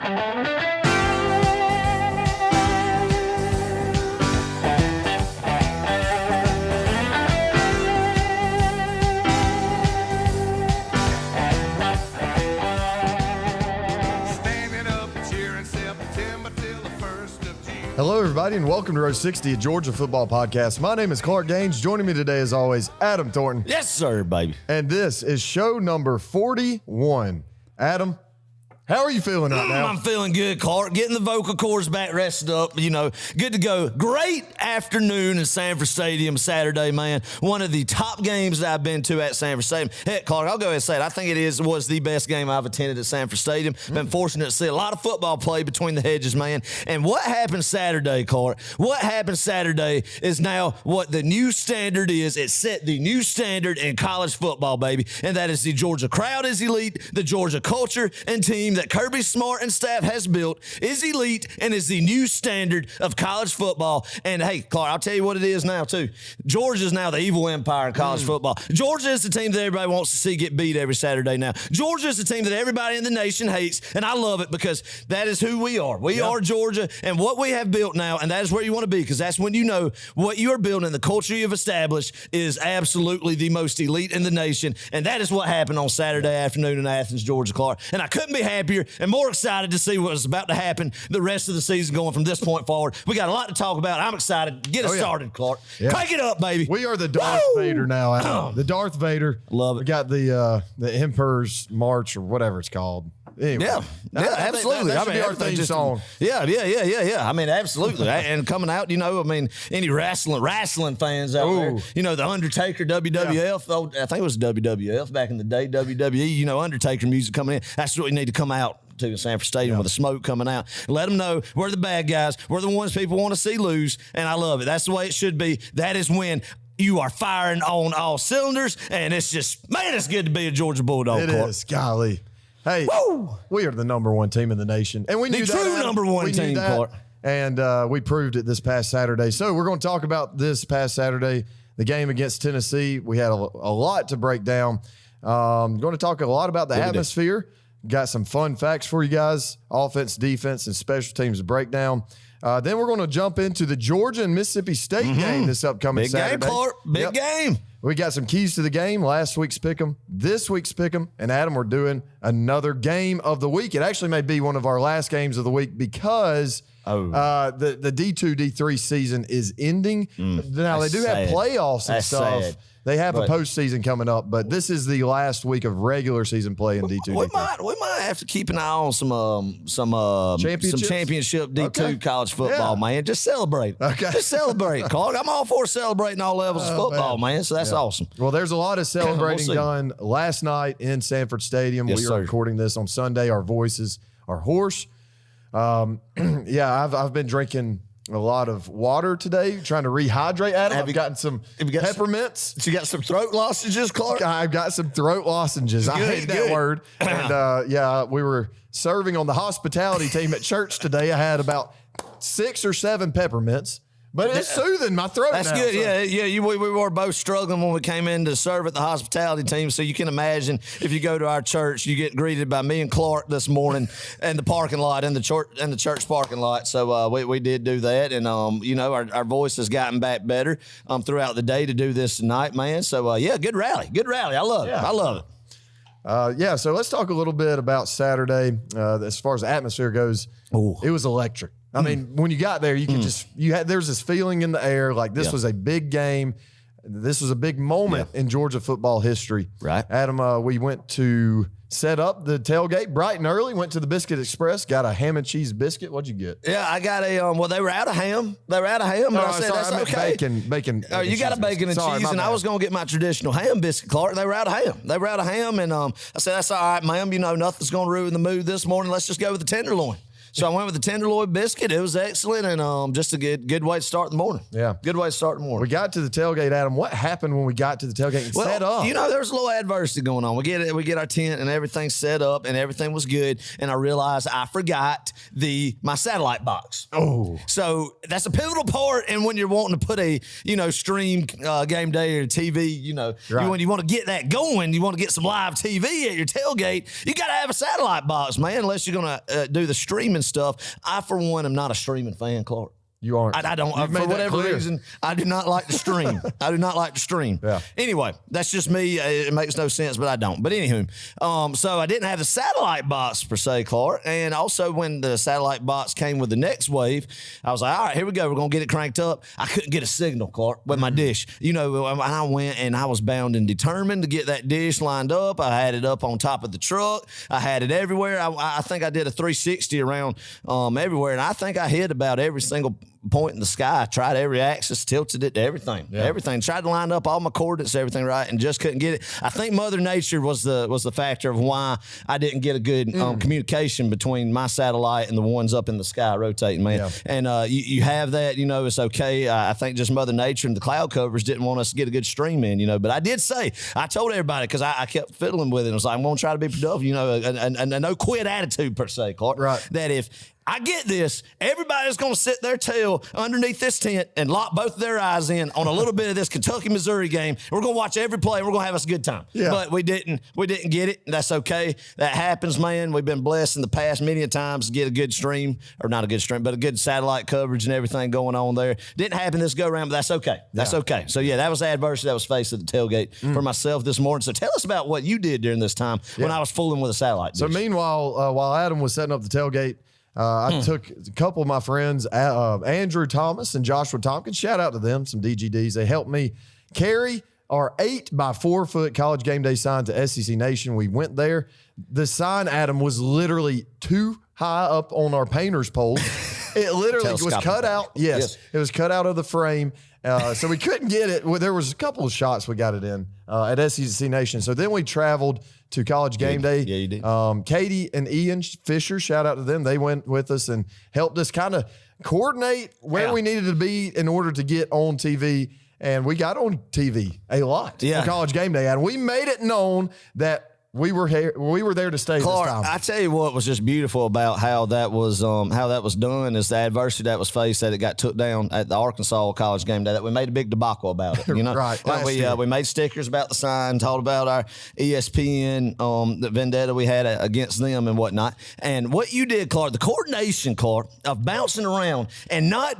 Hello, everybody, and welcome to Row 60, a Georgia football podcast. My name is Clark Gaines. Joining me today, as always, Adam Thornton. Yes, sir, baby. And this is show number 41. Adam, how are you feeling right now? I'm feeling good, Clark. Getting the vocal cords back rested up, good to go. Great afternoon in Sanford Stadium Saturday, man. One of the top games that I've been to at Sanford Stadium. Heck, Clark, I'll go ahead and say it. I think was the best game I've attended at Sanford Stadium. Been fortunate to see a lot of football play between the hedges, man. And what happened Saturday, Clark? What happened Saturday is now what the new standard is. It set the new standard in college football, baby. And that is the Georgia crowd is elite. The Georgia culture and team that Kirby Smart and staff has built is elite and is the new standard of college football. And hey, Clark, I'll tell you what it is now too. Georgia is now the evil empire in college football. Georgia is the team that everybody wants to see get beat every Saturday now. Georgia is the team that everybody in the nation hates, and I love it because that is who we are. We are Georgia, and what we have built now, and that is where you want to be, because that's when you know what you are building, the culture you've established is absolutely the most elite in the nation, and that is what happened on Saturday afternoon in Athens, Georgia, Clark. And I couldn't be happier and more excited to see what was about to happen the rest of the season going from this point forward. We got a lot to talk about. I'm excited. Get us started, Clark. Yeah. Crank it up, baby. We are the Darth Vader now, Adam. The Darth Vader. Love it. We got the Emperor's March or whatever it's called. Anyway, Yeah, absolutely. That should be our theme song. Yeah. I mean, absolutely. And coming out, any wrestling fans out there, the Undertaker, WWF. Oh, I think it was WWF back in the day, WWE, Undertaker music coming in. That's what we need to come out to Sanford Stadium with the smoke coming out. Let them know we're the bad guys. We're the ones people want to see lose, and I love it. That's the way it should be. That is when you are firing on all cylinders, and it's just, man, it's good to be a Georgia Bulldog. It is, golly. Hey, we are the number one team in the nation. And we knew the true number one team, Clark. And we proved it this past Saturday. So we're going to talk about this past Saturday, the game against Tennessee. We had a lot to break down. Going to talk a lot about the atmosphere. Got some fun facts for you guys, offense, defense, and special teams breakdown. Then we're going to jump into the Georgia and Mississippi State game this upcoming Saturday. Big game, Clark. Big game. We got some keys to the game. Last week's Pick'em, this week's Pick'em, and Adam, we're doing another game of the week. It actually may be one of our last games of the week because the D2, D3 season is ending. Now, they do have playoffs and stuff. Sad. They have a postseason coming up, but this is the last week of regular season play in D2. We might have to keep an eye on some championship D2 college football, man. Just celebrate. Okay. Just celebrate, Clark. I'm all for celebrating all levels of football, man. So that's awesome. Well, there's a lot of celebrating done last night in Sanford Stadium. Yes, we are recording this on Sunday. Our voices are hoarse. I've been drinking a lot of water today, trying to rehydrate. Adam, I've gotten some peppermints. You got some throat lozenges, Clark? I've got some throat lozenges. I hate that word. And we were serving on the hospitality team at church today. I had about 6 or 7 peppermints. But it's soothing my throat. That's now, good. So. We were both struggling when we came in to serve at the hospitality team. So you can imagine if you go to our church, you get greeted by me and Clark this morning in the parking lot, in the church parking lot. So we did do that, and our voice has gotten back better throughout the day to do this tonight, man. So good rally. I love it. So let's talk a little bit about Saturday. As far as the atmosphere goes, it was electric. I mean, when you got there, you could there's this feeling in the air like this was a big game. This was a big moment in Georgia football history. Right. Adam, we went to set up the tailgate bright and early, went to the Biscuit Express, got a ham and cheese biscuit. What'd you get? Yeah, I got a, they were out of ham. But I said, that's okay. Bacon. Oh, you got a bacon and cheese, and I was going to get my traditional ham biscuit, Clark. They were out of ham. And I said, that's all right, ma'am. Nothing's going to ruin the mood this morning. Let's just go with the tenderloin. So I went with the tenderloin biscuit. It was excellent, and just a good way to start the morning. Yeah. Good way to start the morning. We got to the tailgate, Adam. What happened when we got to the tailgate and set up? There was a little adversity going on. We get our tent and everything set up, and everything was good. And I realized I forgot my satellite box. Oh. So that's a pivotal part. And when you're wanting to put a, stream game day or TV, Right. when you want to get that going, you want to get some live TV at your tailgate, you got to have a satellite box, man, unless you're going to do the streaming stuff. I, for one, am not a streaming fan, Clark. You aren't. I don't. For whatever reason, I do not like to stream. I do not like to stream. Yeah. Anyway, that's just me. It makes no sense, but I don't. But anywho, so I didn't have the satellite box per se, Clark. And also when the satellite box came with the next wave, I was like, all right, here we go. We're going to get it cranked up. I couldn't get a signal, Clark, with my dish. I went and I was bound and determined to get that dish lined up. I had it up on top of the truck. I had it everywhere. I think I did a 360 around everywhere. And I think I hit about every single point in the sky. I tried every axis, tilted it to everything. Yeah. Everything. Tried to line up all my coordinates, everything right, and just couldn't get it. I think Mother Nature was the factor of why I didn't get a good communication between my satellite and the ones up in the sky rotating, man. Yeah. And you have that, it's okay. I think just Mother Nature and the cloud covers didn't want us to get a good stream in, But I did say, I told everybody, because I kept fiddling with it. I was like, I'm going to try to be productive, a no quit attitude per se, Clark. Right. That if I get this, everybody's going to sit their tail underneath this tent and lock both their eyes in on a little bit of this Kentucky-Missouri game. We're going to watch every play. We're going to have us a good time. Yeah. But we didn't get it. That's okay. That happens, man. We've been blessed in the past many a times to get a good stream, or not a good stream, but a good satellite coverage and everything going on there. Didn't happen this go-around, but that's okay. That's okay. So, yeah, that was adversity that was faced at the tailgate for myself this morning. So tell us about what you did during this time when I was fooling with a satellite dish. So, meanwhile, while Adam was setting up the tailgate, I took a couple of my friends, Andrew Thomas and Joshua Tompkins. Shout out to them, some DGDs. They helped me carry our 8x4 college game day sign to SEC Nation. We went there. The sign, Adam, was literally too high up on our painter's pole. It literally was cut out. Yes, it was cut out of the frame. So we couldn't get it. Well, there was a couple of shots we got it in at SEC Nation. So then we traveled to College Game Day. Yeah, you did. Katie and Ian Fisher, shout out to them. They went with us and helped us kind of coordinate where we needed to be in order to get on TV. And we got on TV a lot for College Game Day. And we made it known that we were here. We were there to stay. Clark, this time. I tell you what was just beautiful about how that was done is the adversity that was faced, that it got took down at the Arkansas College Game Day, that we made a big debacle about it. Right. We made stickers about the sign, told about our ESPN the vendetta we had against them and whatnot. And what you did, Clark, the coordination, Clark, of bouncing around and not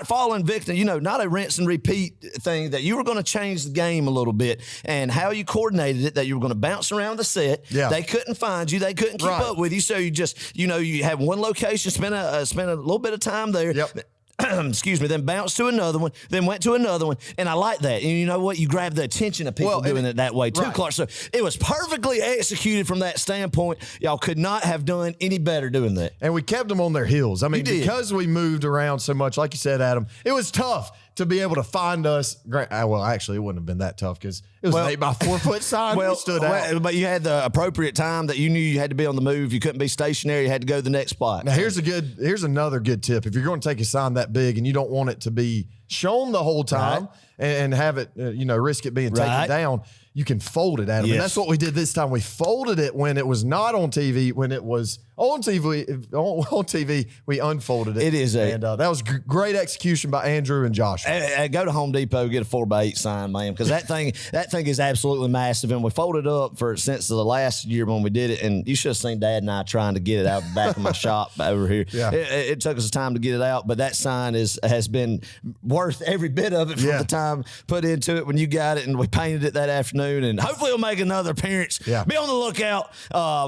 falling victim, not a rinse and repeat thing, that you were going to change the game a little bit, and how you coordinated it, that you were going to bounce around the set. Yeah. They couldn't find you. They couldn't keep up with you. So you just, you have one location, spend a little bit of time there. Yep. Excuse me, then bounced to another one, then went to another one. And I like that. And you know what? You grab the attention of people doing it that way too, Clark. So it was perfectly executed from that standpoint. Y'all could not have done any better doing that. And we kept them on their heels. I mean, because we moved around so much, like you said, Adam, it was tough to be able to find us. Well, actually, it wouldn't have been that tough because it was an 8x4 sign. We stood out. But you had the appropriate time that you knew you had to be on the move. You couldn't be stationary. You had to go to the next spot. Now, here's another good tip. If you're going to take a sign that big and you don't want it to be shown the whole time and have it, risk it being taken down, you can fold it, Adam. Yes. And that's what we did this time. We folded it when it was not on TV. When it was on TV, we unfolded it. That was great execution by Andrew and Josh. Go to Home Depot, get a 4x8 sign, man, because that thing is absolutely massive. And we folded up since the last year when we did it. And you should have seen Dad and I trying to get it out the back of my shop over here. Yeah. It took us time to get it out, but that sign has been worth every bit of it from the time put into it when you got it, and we painted it that afternoon. And hopefully it'll make another appearance. Yeah. Be on the lookout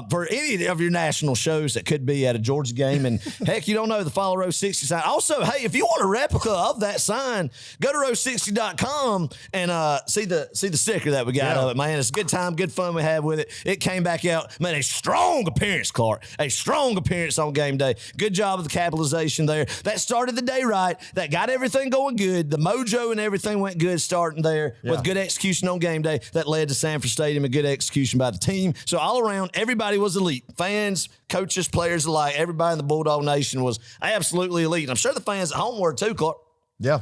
for any of your national shows that could be at a Georgia game. And heck, you don't know, the Follow Row 60 sign. Also, hey, if you want a replica of that sign, go to row60.com and see the sticker that we got of it, man. It's a good time, good fun we had with it. It came back out, man, a strong appearance, Clark. A strong appearance on game day. Good job of the capitalization there. That started the day right. That got everything going good. The mojo and everything went good starting there with good execution on game day. That led to Sanford Stadium, a good execution by the team. So all around, everybody was elite. Fans, coach coaches, players alike, everybody in the Bulldog Nation was absolutely elite. And I'm sure the fans at home were too, Clark. Yeah.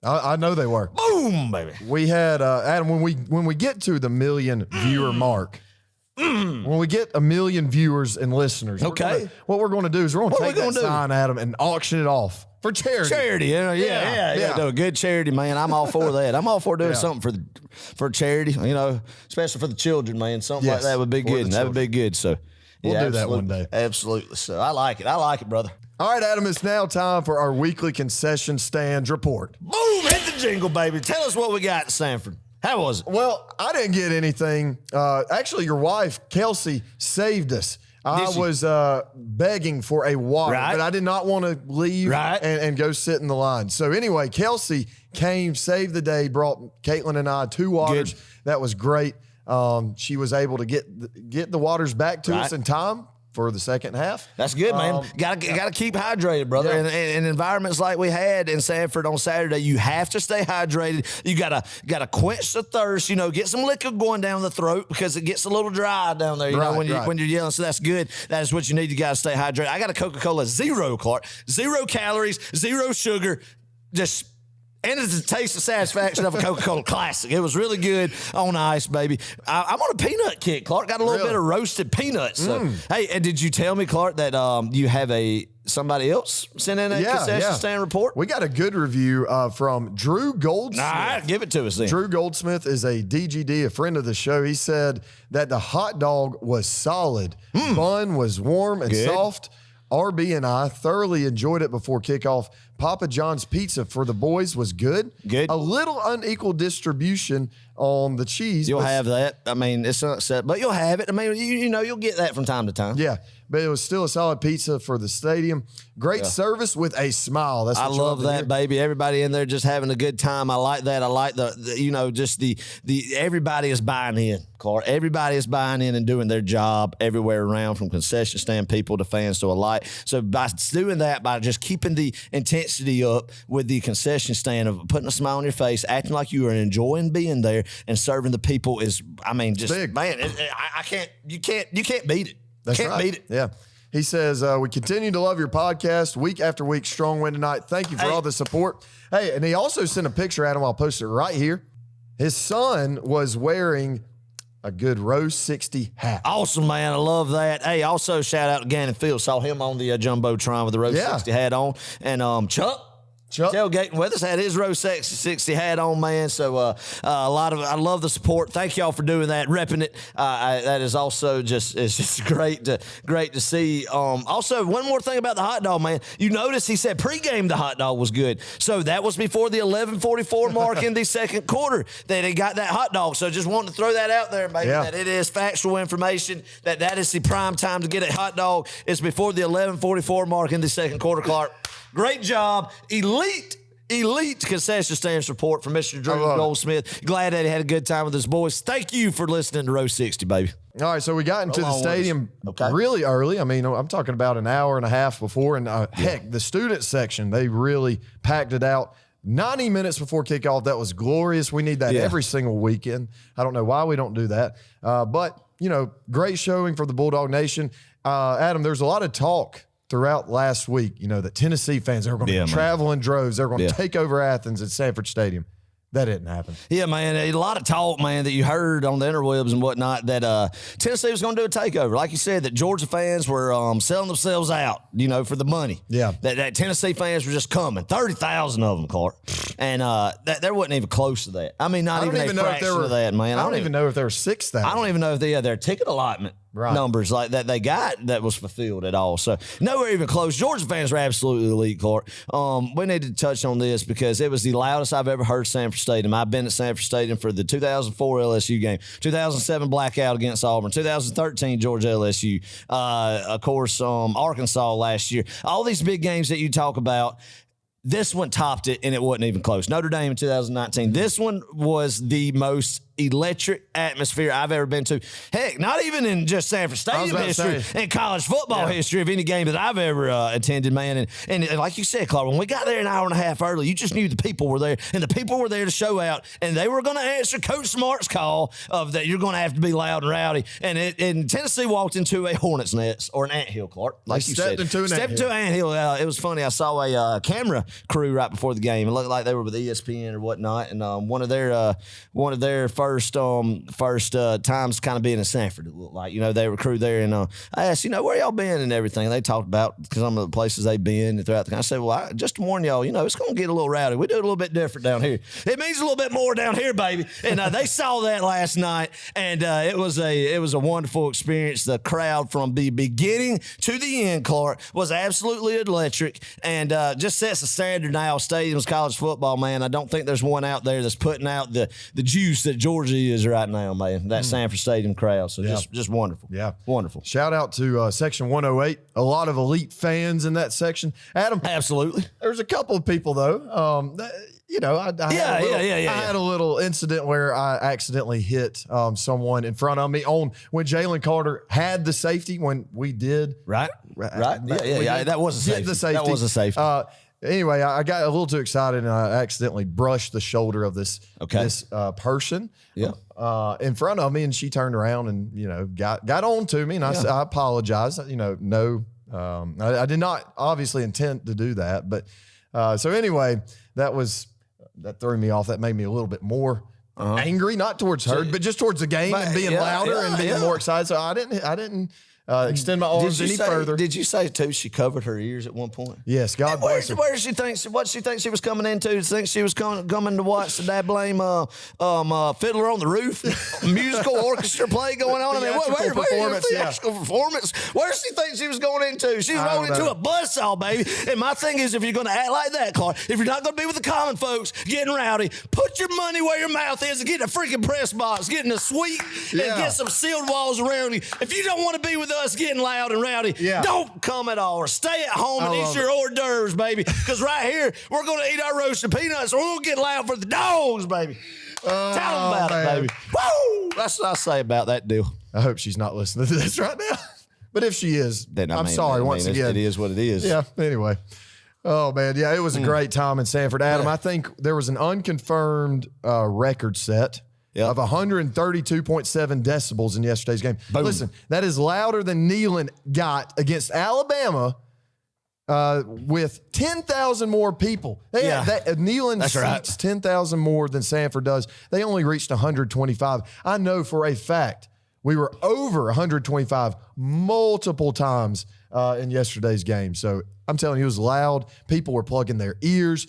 I know they were. Boom, baby. We had Adam, when we get to the million viewer mark, when we get 1 million viewers and listeners, what we're going to do is we're going to take that sign, Adam, and auction it off for charity. Charity, yeah. Do a good charity, man. I'm all for that. I'm all for doing something for charity, especially for the children, man. Something like that would be good. That would be good. So we'll do that one day. Absolutely. So I like it, brother. All right, Adam, it's now time for our weekly concession stand report. Boom, hit the jingle, baby. Tell us what we got in Sanford. How was it? Well, I didn't get anything. Actually, your wife, Kelsey, saved us. I was begging for a water, but I did not want to leave and go sit in the line. So anyway, Kelsey came, saved the day, brought Caitlin and I 2 waters. Good. That was great. She was able to get the waters back to us in time for the second half. That's good, man. Got to keep hydrated, brother. Yeah. And environments like we had in Sanford on Saturday, you have to stay hydrated. You gotta quench the thirst. Get some liquid going down the throat because it gets a little dry down there. When you're yelling. So that's good. That is what you need. You gotta stay hydrated. I got a Coca-Cola Zero, Clark. 0 calories, 0 sugar. And it's the taste of satisfaction of a Coca-Cola Classic. It was really good on ice, baby. I'm on a peanut kick, Clark. Got a little bit of roasted peanuts. So, hey, and did you tell me, Clark, that you have somebody else sent in a concession stand report? We got a good review from Drew Goldsmith. All right, give it to us then. Drew Goldsmith is a DGD, a friend of the show. He said that the hot dog was solid. Bun was warm and soft. RB and I thoroughly enjoyed it before kickoff. Papa John's pizza for the boys was good. Good. A little unequal distribution on the cheese. You'll have that. I mean, it's not set, but you'll have it. I mean, you'll get that from time to time. Yeah, but it was still a solid pizza for the stadium. Great service with a smile. That's what I love that, baby. Everybody in there just having a good time. I like that. I like the everybody is buying in, Clark. Everybody is buying in and doing their job everywhere around, from concession stand people to fans to alike. So by doing that, by just keeping the intensity up with the concession stand of putting a smile on your face, acting like you are enjoying being there and serving the people is, I mean, just big. Man, you can't beat it. Can't beat it. Yeah. He says, we continue to love your podcast week after week. Strong win tonight. Thank you for all the support. Hey, and he also sent a picture, Adam. I'll post it right here. His son was wearing a good Row 60 hat. Awesome, man. I love that. Hey, also shout out to Gannon Field. Saw him on the Jumbotron with the Row 60 hat on. And Chuck tailgating with us, had his Row 60 hat on, man. So I love the support. Thank y'all for doing that, repping it. That is also it's great to see. Also, one more thing about the hot dog, man. You notice he said pregame the hot dog was good. So that was before the 11:44 mark in the second quarter that he got that hot dog. So just wanted to throw that out there, baby. Yeah. That it is factual information. That is the prime time to get a hot dog. It's before the 11:44 mark in the second quarter, Clark. Great job. Elite concession stand support from Mr. Drew Goldsmith. Glad that he had a good time with his boys. Thank you for listening to Row 60, baby. All right, so we got into the stadium really early. I mean, I'm talking about an hour and a half before. And heck, the student section, they really packed it out. 90 minutes before kickoff, that was glorious. We need that every single weekend. I don't know why we don't do that. But, great showing for the Bulldog Nation. Adam, there's a lot of talk throughout last week, that Tennessee fans are going to travel in droves. They're going to take over Athens at Sanford Stadium. That didn't happen. Yeah, man. A lot of talk, man, that you heard on the interwebs and whatnot that Tennessee was going to do a takeover. Like you said, that Georgia fans were selling themselves out, for the money. Yeah. That Tennessee fans were just coming. 30,000 of them, Clark. And there wasn't even close to that. I mean, not even a fraction of that, man. I don't even know if there were 6,000. I don't even know if they had their ticket allotment numbers like that they got that was fulfilled at all. So nowhere even close. Georgia fans were absolutely elite, Clark. We need to touch on this because it was the loudest I've ever heard Sanford Stadium. I've been at Sanford Stadium for the 2004 LSU game, 2007 blackout against Auburn, 2013 Georgia LSU, of course, Arkansas last year. All these big games that you talk about, this one topped it, and it wasn't even close. Notre Dame in 2019. This one was the most electric atmosphere I've ever been to. Heck, not even in just Sanford Stadium history, in college football history of any game that I've ever attended, man. And like you said, Clark, when we got there an hour and a half early, you just knew the people were there, and the people were there to show out, and they were going to answer Coach Smart's call of that you're going to have to be loud and rowdy. And Tennessee walked into a hornet's nest or an anthill, Clark, like you said. Stepped into an anthill. It was funny. I saw a camera crew right before the game. It looked like they were with ESPN or whatnot, and one of their first times kind of being in Sanford. It looked like, they were crew there, and I asked, where y'all been and everything. They talked about some of the places they've been throughout the. I said, well, just to warn y'all, it's going to get a little rowdy. We do it a little bit different down here. It means a little bit more down here, baby. And they saw that last night, and it was a wonderful experience. The crowd from the beginning to the end, Clark, was absolutely electric, and just sets the standard now. Stadiums, college football, man. I don't think there's one out there that's putting out the juice that Georgia is right now, man. That Sanford Stadium crowd. So just wonderful. Yeah. Wonderful. Shout out to Section 108. A lot of elite fans in that section. Adam. Absolutely. There's a couple of people, though. I had a little incident where I accidentally hit someone in front of me when Jalen Carter had the safety when we did. Right. Yeah. That was a safety. That was a safety. Anyway, I got a little too excited and I accidentally brushed the shoulder of this person in front of me, and she turned around and got on to me, and I apologized. I did not obviously intend to do that, but so anyway, that threw me off. That made me a little bit more angry, not towards her, but just towards the game and being louder and being more excited. So I didn't extend my arms any further. Did you say too she covered her ears at one point? Yes, God bless her. Where did she think? What she think she was coming into? Did she think she was coming to watch the Dad Blame Fiddler on the Roof musical orchestra play going on? Theatrical performance. Where does she think she was going into? She was going into a buzzsaw, baby. And my thing is, if you're going to act like that, Clark, if you're not going to be with the common folks getting rowdy, put your money where your mouth is and get in a freaking press box, get in a suite, and get some sealed walls around you. If you don't want to be with us getting loud and rowdy, don't come at all, or stay at home and eat your hors d'oeuvres, baby, because right here we're going to eat our roasted peanuts, or we're going to get loud for the dogs, baby. Tell them about it, baby. Woo! That's what I say about that deal. I hope she's not listening to this right now, but if she is, then I'm sorry once again. It is what it is. Yeah, anyway. Oh, man, it was a great time in Sanford. Adam, I think there was an unconfirmed record set of 132.7 decibels in yesterday's game. Boom. Listen, that is louder than Neyland got against Alabama with 10,000 more people. Neyland seats 10,000 more than Sanford does. They only reached 125. I know for a fact we were over 125 multiple times in yesterday's game. So I'm telling you, it was loud. People were plugging their ears.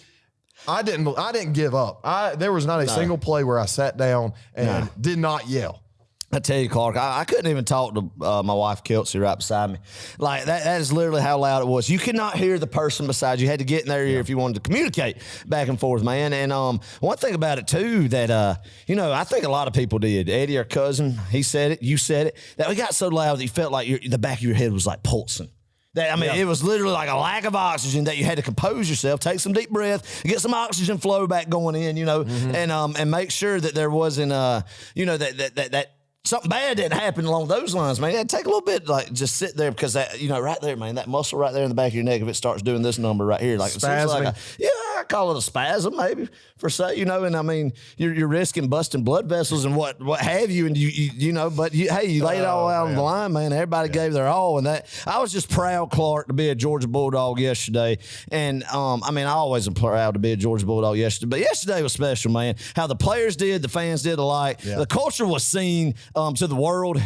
I didn't give up. There was not a single play where I sat down and did not yell. I tell you, Clark, I couldn't even talk to my wife, Kelsey, right beside me. Like, that is literally how loud it was. You could not hear the person beside you. You had to get in their ear if you wanted to communicate back and forth, man. And one thing about it, too, that, I think a lot of people did. Eddie, our cousin, he said it. You said it. That we got so loud that you felt like the back of your head was like pulsing. It was literally like a lack of oxygen that you had to compose yourself, take some deep breath, get some oxygen flow back going in, and make sure that there wasn't, that something bad didn't happen along those lines, man. It'd take a little bit, just sit there, because that, right there, man, that muscle right there in the back of your neck, if it starts doing this number right here, like, I call it a spasm, maybe, for say, and you're risking busting blood vessels and what have you, and you lay it all out on the line, man. Everybody gave their all, and that I was just proud, Clark, to be a Georgia Bulldog yesterday, and I always am proud to be a Georgia Bulldog yesterday, but yesterday was special, man. How the players did, the fans did alike, the culture was seen to the world.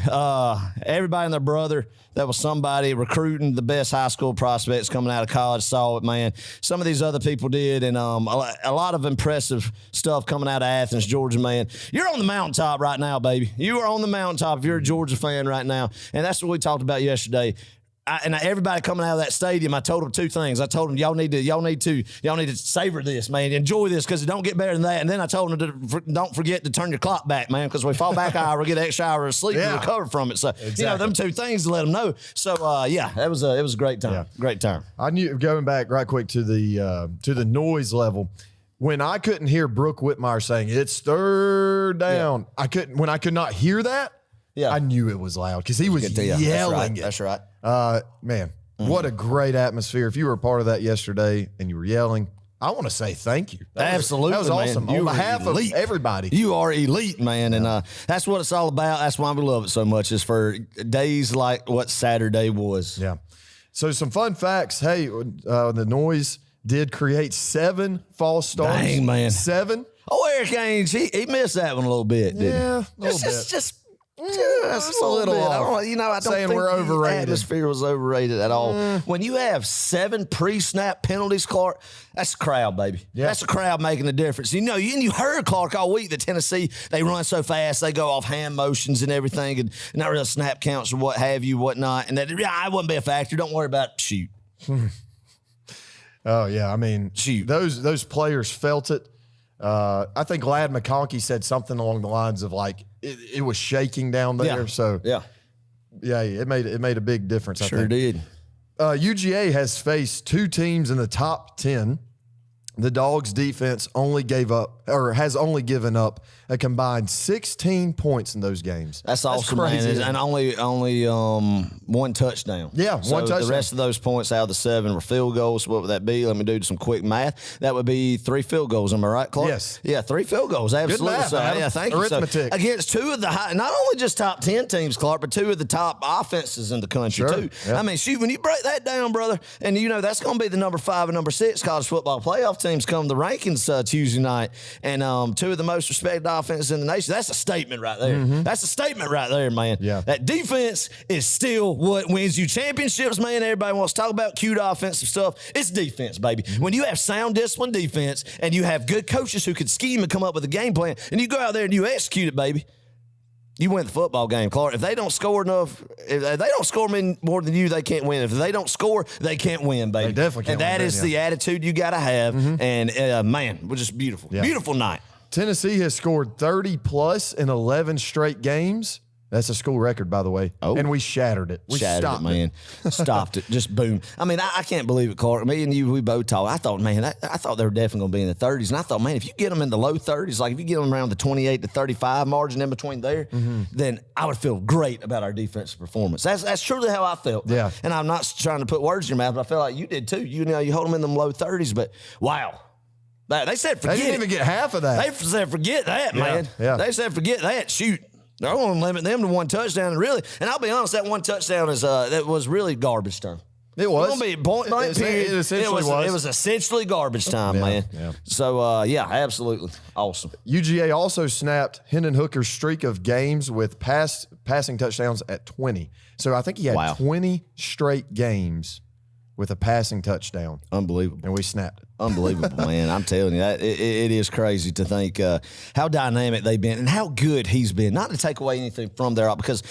Everybody and their brother that was somebody recruiting the best high school prospects coming out of college saw it, man. Some of these other people did, and a lot of impressive stuff coming out of Athens, Georgia, man. You're on the mountaintop right now, baby. You are on the mountaintop if you're a Georgia fan right now, and that's what we talked about yesterday. Everybody coming out of that stadium, I told them two things. I told them, y'all need to savor this, man. Enjoy this, because it don't get better than that. And then I told them don't forget to turn your clock back, man, because we fall back an hour, we get an extra hour of sleep and recover from it. So, them two things to let them know. So, it was a great time. Yeah. Great time. I knew, going back right quick to the noise level, when I couldn't hear Brooke Whitmire saying it's third down, I could not hear that. Yeah, I knew it was loud because he was yelling. That's right. Man, what a great atmosphere! If you were a part of that yesterday and you were yelling, I want to say thank you. Absolutely, that was awesome. Man. On behalf of everybody, you are elite, man, and that's what it's all about. That's why we love it so much. Is for days like what Saturday was. Yeah. So some fun facts. Hey, the noise did create 7 false starts. Dang, man. 7. Oh, Eric Ainge, he missed that one a little bit, didn't he? Yeah, a little bit. Just a little bit. I don't saying think we're overrated. The atmosphere was overrated at all. When you have 7 pre-snap penalties, Clark, that's a crowd, baby. Yeah. That's a crowd making a difference. You heard, Clark, all week that Tennessee, they run so fast, they go off hand motions and everything, and not real snap counts or what have you, whatnot. And that, I wouldn't be a factor. Don't worry about it. Shoot. Oh, yeah. I mean, shoot. Those players felt it. I think Glad McConkey said something along the lines of like it was shaking down there. Yeah. So it made a big difference. I think. Did. UGA has faced 2 teams in the top 10. The Dawgs defense has only given up a combined 16 points in those games. That's awesome, crazy, man. And only 1 touchdown. Yeah, so 1 touchdown. The rest of those points out of the 7 were field goals. What would that be? Let me do some quick math. That would be 3 field goals. Am I right, Clark? Yes. Yeah, 3 field goals. Absolutely. Good math, so, yeah, thank Arithmetic. you. So, against 2 of the not only just top 10 teams, Clark, but 2 of the top offenses in the country too. Yep. I mean, shoot, when you break that down, brother, and that's going to be the number 5 and number 6 college football playoff teams come the rankings Tuesday night, and 2 of the most respected offenses in the nation. That's a statement right there. Mm-hmm. That's a statement right there, man. Yeah. That defense is still what wins you championships, man. Everybody wants to talk about cute offensive stuff. It's defense, baby. Mm-hmm. When you have sound, disciplined defense and you have good coaches who can scheme and come up with a game plan, and you go out there and you execute it, baby, you win the football game, Clark. If they don't score enough, if they don't score more than you, they can't win. If they don't score, they can't win, baby. They definitely can't win. And that is the attitude you got to have. Mm-hmm. And, man, we're just beautiful. Yeah. Beautiful night. Tennessee has scored 30-plus in 11 straight games. That's a school record, by the way. Oh. And we shattered it. We stopped it, man. Stopped it. Just boom. I mean, I can't believe it, Clark. Me and you, we both talked. I thought, man, I thought they were definitely going to be in the 30s. And I thought, man, if you get them in the low 30s, like if you get them around the 28 to 35 margin in between there, then I would feel great about our defensive performance. That's truly how I felt. Yeah. And I'm not trying to put words in your mouth, but I feel like you did too. You hold them in them low 30s, but wow. They said forget it. They didn't even get half of that. They said forget that, man. Yeah. They said forget that. Shoot. They're going to limit them to 1 touchdown, and I'll be honest, that 1 touchdown that was really garbage time. It was. It's going to be point blank period. It essentially It was essentially garbage time, man. Yeah. So, absolutely awesome. UGA also snapped Hendon Hooker's streak of games with passing touchdowns at 20. So I think he had 20 straight games with a passing touchdown. Unbelievable. And we snapped it. Unbelievable, man. I'm telling you, it is crazy to think how dynamic they've been and how good he's been. Not to take away anything from there, because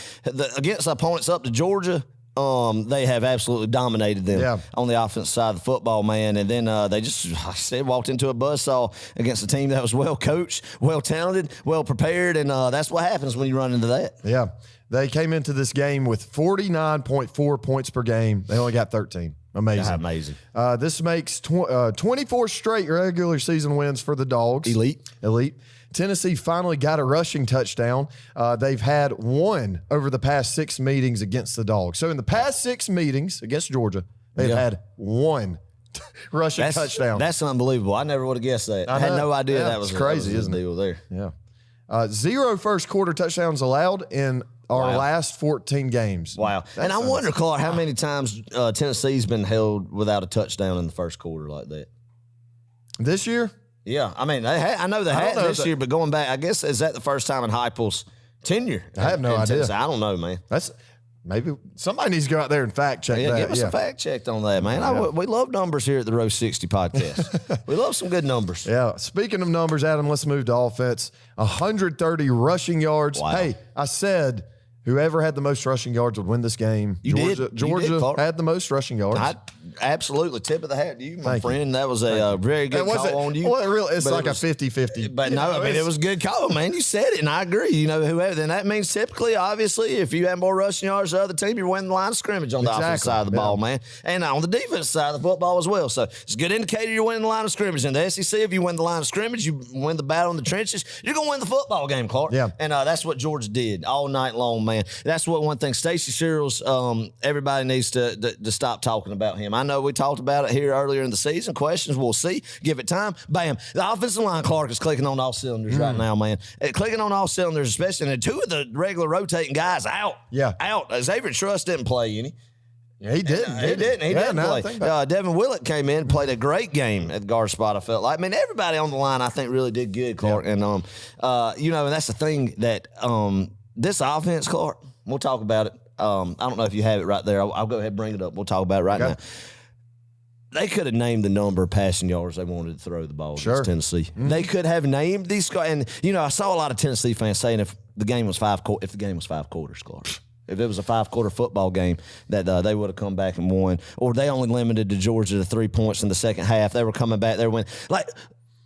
against opponents up to Georgia, they have absolutely dominated them on the offensive side of the football, man. And then they just, like I said, walked into a buzzsaw against a team that was well coached, well talented, well prepared, and that's what happens when you run into that. Yeah. They came into this game with 49.4 points per game. They only got 13. Amazing. Yeah, amazing. This makes 24 straight regular season wins for the Dawgs. Elite. Tennessee finally got a rushing touchdown. They've had 1 over the past 6 meetings against the Dawgs. So in the past 6 meetings against Georgia, they've had 1 rushing touchdown. That's unbelievable. I never would have guessed that. I had no idea that was crazy, isn't it? Deal there. Yeah. 0 first quarter touchdowns allowed in our last 14 games. Wow. And I wonder, Clark, how many times Tennessee's been held without a touchdown in the first quarter like that? This year? Yeah. I mean, I know they had this year, but going back, I guess, is that the first time in Heupel's tenure? I have no idea. I don't know, man. Maybe somebody needs to go out there and fact check that. Give us a fact check on that, man. We love numbers here at the Row 60 podcast. We love some good numbers. Yeah. Speaking of numbers, Adam, let's move to offense. 130 rushing yards. Wow. Hey, I said whoever had the most rushing yards would win this game. Georgia had the most rushing yards. Absolutely. Tip of the hat to you, my friend. That was a very good call on you. Well, it's like a 50-50. But no, I mean, it was a good call, man. You said it, and I agree. You know, whoever, then that means typically, obviously, if you have more rushing yards than the other team, you're winning the line of scrimmage on the offensive side of the ball, man. And on the defensive side of the football as well. So it's a good indicator you're winning the line of scrimmage. In the SEC, if you win the line of scrimmage, you win the battle in the trenches, you're going to win the football game, Clark. Yeah. And that's what Georgia did all night long, man. That's what one thing. Stacey Searles, everybody needs to stop talking about him. I know we talked about it here earlier in the season. Questions, we'll see. Give it time. Bam. The offensive line, Clark, is clicking on all cylinders right now, man. Clicking on all cylinders, especially, and two of the regular rotating guys out. Yeah. Out. Xavier Truss didn't play any. Yeah, he didn't. He didn't play. Devin Willett came in, played a great game at the guard spot, I felt like. I mean, everybody on the line, I think, really did good, Clark. Yeah. And, you know, and that's the thing that this offense, Clark, we'll talk about it. I don't know if you have it right there. I'll go ahead and bring it up. We'll talk about it right now. They could have named the number of passing yards they wanted to throw the ball against Tennessee. Mm-hmm. They could have named these guys. And, you know, I saw a lot of Tennessee fans saying if the game was five quarters, Clark. If it was a 5-quarter football game, that they would have come back and won. Or they only limited to Georgia to 3 points in the second half. They were coming back there winning. Like,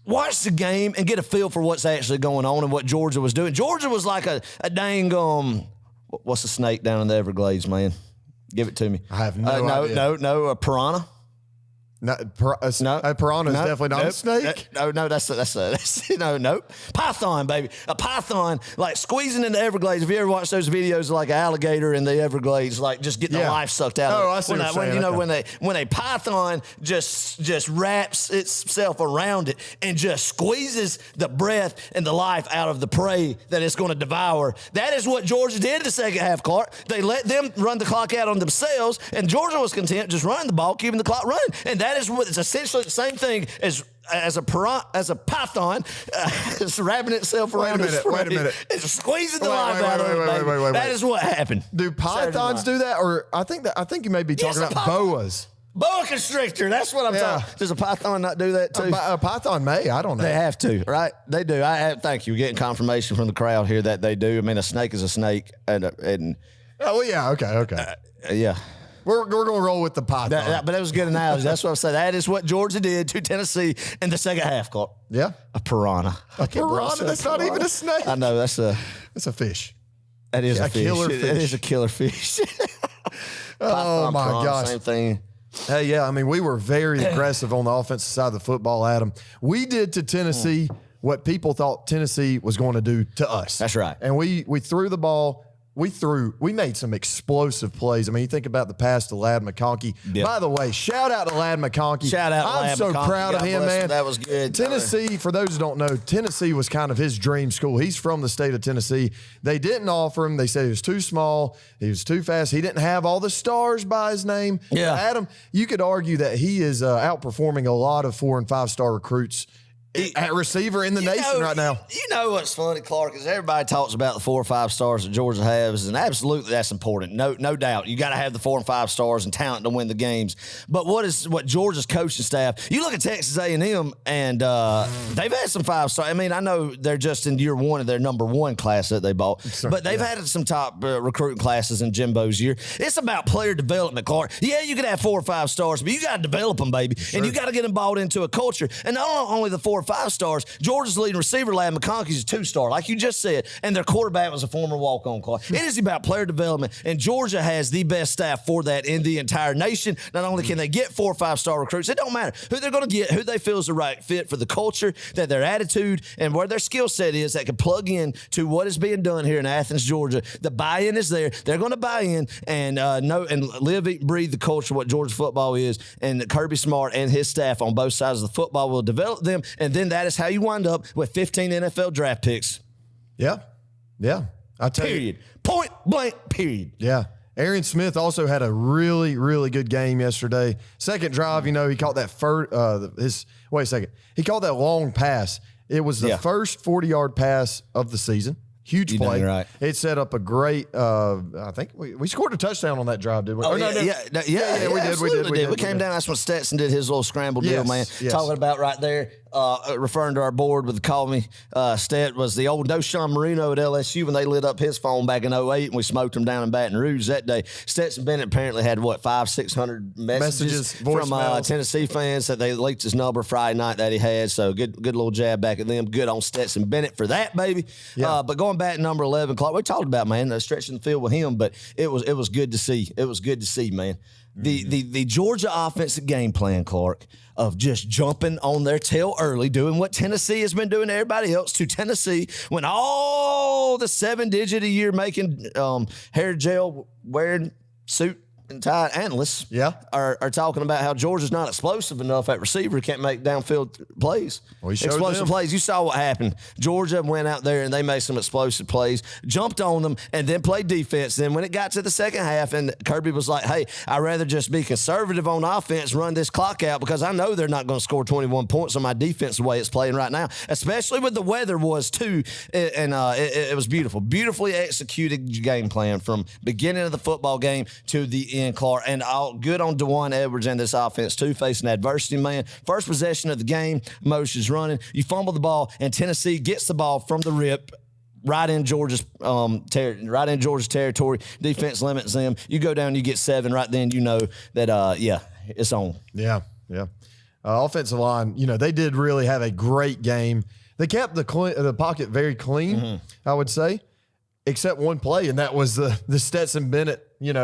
watch the game and get a feel for what's actually going on and what Georgia was doing. Georgia was like a dang, what's the snake down in the Everglades, man? Give it to me. I have no idea. No, a piranha. No, a piranha is definitely not a snake. That's no. Python, baby. A python, like squeezing in the Everglades. Have you ever watched those videos of like an alligator in the Everglades, like just getting the life sucked out of it? Oh, I see what you're saying. When a python just wraps itself around it and just squeezes the breath and the life out of the prey that it's going to devour. That is what Georgia did in the second half, Clark. They let them run the clock out on themselves, and Georgia was content just running the ball, keeping the clock running. And that is what it's essentially the same thing as a python it's wrapping itself around its prey. Wait a minute. It's squeezing the life out of it. Wait. That is what happened. Do pythons do that? Or I think you may be talking about boas. Boa constrictor. That's what I'm talking. Does a python not do that too? A python may. I don't know. They have to, right? They do. Thank you. We're getting confirmation from the crowd here that they do. I mean, a snake is a snake. And oh, well, yeah. Okay. Yeah. We're going to roll with the python. But that was a good analogy. That's what I'm saying. That is what Georgia did to Tennessee in the second half, Clark. Yeah. A piranha. A piranha? That's not even a snake. I know. That's a fish. That is a fish. Killer fish. It is a killer fish. Oh, my gosh. Same thing. Hey, yeah. I mean, we were very aggressive on the offensive side of the football, Adam. We did to Tennessee what people thought Tennessee was going to do to us. That's right. And we threw the ball. We made some explosive plays. I mean, you think about the pass to Ladd McConkey. Yep. By the way, shout out to Ladd McConkey. I'm so proud of him, man. That was good. Tennessee, for those who don't know, Tennessee was kind of his dream school. He's from the state of Tennessee. They didn't offer him. They said he was too small. He was too fast. He didn't have all the stars by his name. Yeah. Adam, you could argue that he is outperforming a lot of 4- and 5-star recruits at receiver in the nation right now. You know what's funny, Clark, is everybody talks about the 4 or 5 stars that Georgia has, and absolutely that's important. No doubt. You got to have the 4 and 5 stars and talent to win the games. But what Georgia's coaching staff, you look at Texas A&M, and they've had some 5-star. I mean, I know they're just in year 1 of their number 1 class that they bought, but they've had some top recruiting classes in Jimbo's year. It's about player development, Clark. Yeah, you can have 4 or 5 stars, but you got to develop them, baby. Sure. And you got to get them bought into a culture. And not only the 4 or 5 stars, Georgia's leading receiver, Ladd McConkey's a 2-star, like you just said, and their quarterback was a former walk-on, Clark. It is about player development, and Georgia has the best staff for that in the entire nation. Not only can they get 4 or 5-star recruits, it don't matter who they're going to get, who they feel is the right fit for the culture, that their attitude, and where their skill set is that can plug in to what is being done here in Athens, Georgia. The buy-in is there. They're going to buy in and know and live, eat, breathe the culture, what Georgia football is, and Kirby Smart and his staff on both sides of the football will develop them, and then that is how you wind up with 15 NFL draft picks. Yeah. I tell period. you. Point blank, period. Yeah. Arian Smith also had a really, really good game yesterday. Second drive, he caught that he caught that long pass. It was the first 40-yard pass of the season. Huge play. Right. It set up a great. I think we scored a touchdown on that drive, did we? We did. We came down. That's when Stetson did his little scramble deal, man. Yes. Talking about right there. referring to our board with Call Me Stet, was the old Doshawn Marino at LSU when they lit up his phone back in 08 and we smoked him down in Baton Rouge that day. Stetson Bennett apparently had, 500-600 messages from Tennessee fans that they leaked his number Friday night that he had. So good little jab back at them. Good on Stetson Bennett for that, baby. Yeah. But going back to number 11, Clark, we talked about, man, stretching the field with him, but it was good to see. It was good to see, man. The Georgia offensive game plan, Clark, of just jumping on their tail early, doing what Tennessee has been doing to everybody else, to Tennessee, when all the 7-digit a year making hair gel wearing suit and tie analysts are talking about how Georgia's not explosive enough at receiver, can't make downfield plays. Well, explosive plays. You saw what happened. Georgia went out there and they made some explosive plays, jumped on them, and then played defense. Then when it got to the second half and Kirby was like, hey, I'd rather just be conservative on offense, run this clock out because I know they're not going to score 21 points on my defense the way it's playing right now, especially with the weather was too. And it was beautiful. Beautifully executed game plan from beginning of the football game to the end, Clark. And all good on DeJuan Edwards and this offense too, facing adversity, man. First possession of the game, motion's running. You fumble the ball, and Tennessee gets the ball from the rip right in Georgia's territory. Defense limits them. You go down, you get 7 right then. You know that it's on. Yeah. Offensive line, they did really have a great game. They kept the pocket very clean, I would say, except one play, and that was the Stetson Bennett,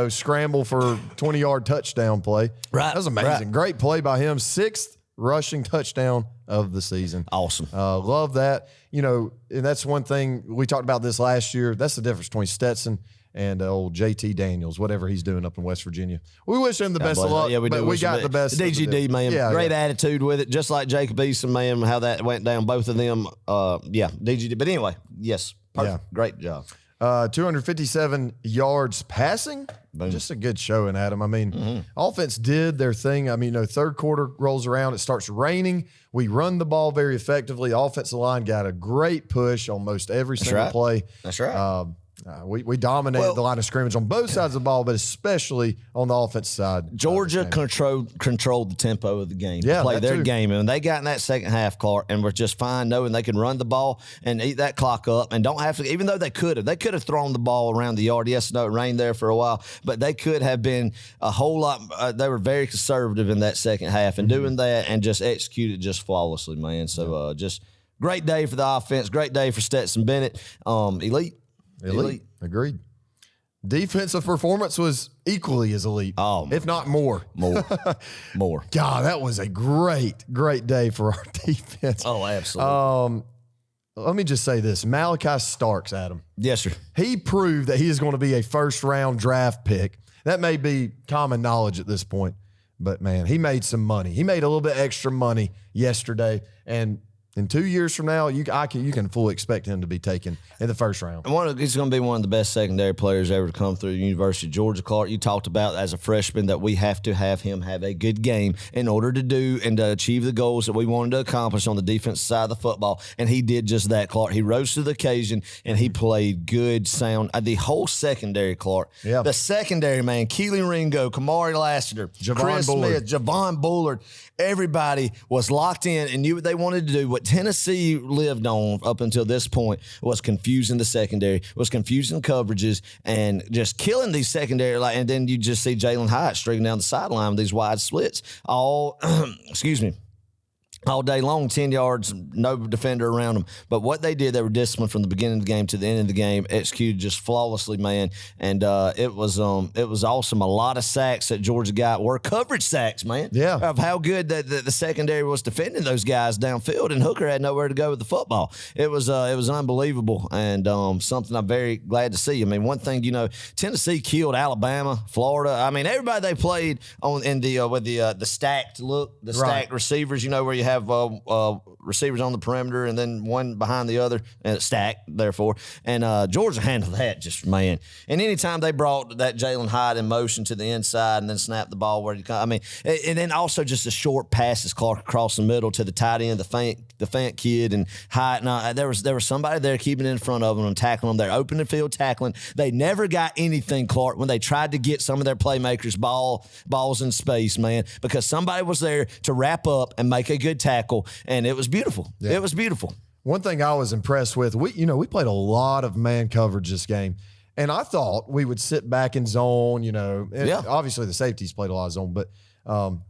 scramble for 20-yard touchdown play. Right. That was amazing. Right. Great play by him. 6th rushing touchdown of the season. Awesome. Love that. And that's one thing, we talked about this last year. That's the difference between Stetson and old JT Daniels, whatever he's doing up in West Virginia. We wish him the best of luck, but we got the best. DGD, man. Great attitude with it, just like Jacob Eason, man, how that went down, both of them. DGD. But anyway, yes, perfect. Yeah. Great job. 257 yards passing. Boom. Just a good showing, Adam. I mean, offense did their thing. I mean, third quarter rolls around. It starts raining. We run the ball very effectively. The offensive line got a great push on most every single play. That's right. We dominated the line of scrimmage on both sides of the ball, but especially on the offense side. Georgia controlled the tempo of the game. Yeah, play their game. And they got in that second half, Clark, and were just fine knowing they can run the ball and eat that clock up and don't have to, even though they could have thrown the ball around the yard. Yes, no, it rained there for a while, but they could have been a whole lot. They were very conservative in that second half and doing that and just executed just flawlessly, man. So just great day for the offense. Great day for Stetson Bennett. Elite. Agreed. Defensive performance was equally as elite, if not more. More. God, that was a great day for our defense. Oh, absolutely. Let me just say this. Malachi Starks, Adam. Yes, sir. He proved that he is going to be a first-round draft pick. That may be common knowledge at this point, but, man, he made some money. He made a little bit extra money yesterday, and in 2 years from now, you can fully expect him to be taken in the first round. He's going to be one of the best secondary players ever to come through the University of Georgia. Clark, you talked about as a freshman that we have to have him have a good game in order to do and to achieve the goals that we wanted to accomplish on the defensive side of the football, and he did just that, Clark. He rose to the occasion, and he played good, sound. The whole secondary, Clark. Yeah. The secondary, man, Keely Ringo, Kamari Lassiter, Chris Smith, Javon Bullard, everybody was locked in and knew what they wanted to do. What Tennessee lived on up until this point was confusing the secondary, was confusing coverages, and just killing these secondary. And then you just see Jalen Hyatt streaking down the sideline with these wide splits all day long, 10 yards, no defender around them. But what they did, they were disciplined from the beginning of the game to the end of the game, executed just flawlessly, man. And it was awesome. A lot of sacks that Georgia got were coverage sacks, man. Yeah. Of how good the secondary was defending those guys downfield, and Hooker had nowhere to go with the football. It was unbelievable, and something I'm very glad to see. I mean, one thing, Tennessee killed Alabama, Florida. I mean, everybody they played on in the with the stacked look, the stacked receivers, where you have receivers on the perimeter and then one behind the other and stacked, therefore. And Georgia handled that just, man. And anytime they brought that Jalen Hyatt in motion to the inside and then snapped the ball where you come, and then also just the short passes, Clark, across the middle to the tight end, the Fant kid and Hyatt. No, there was somebody there keeping in front of them and tackling them. They're open the field tackling. They never got anything, Clark, when they tried to get some of their playmakers balls in space, man, because somebody was there to wrap up and make a good tackle, and it was beautiful. Yeah. It was beautiful. One thing I was impressed with, we played a lot of man coverage this game, and I thought we would sit back in zone. Obviously the safeties played a lot of zone, but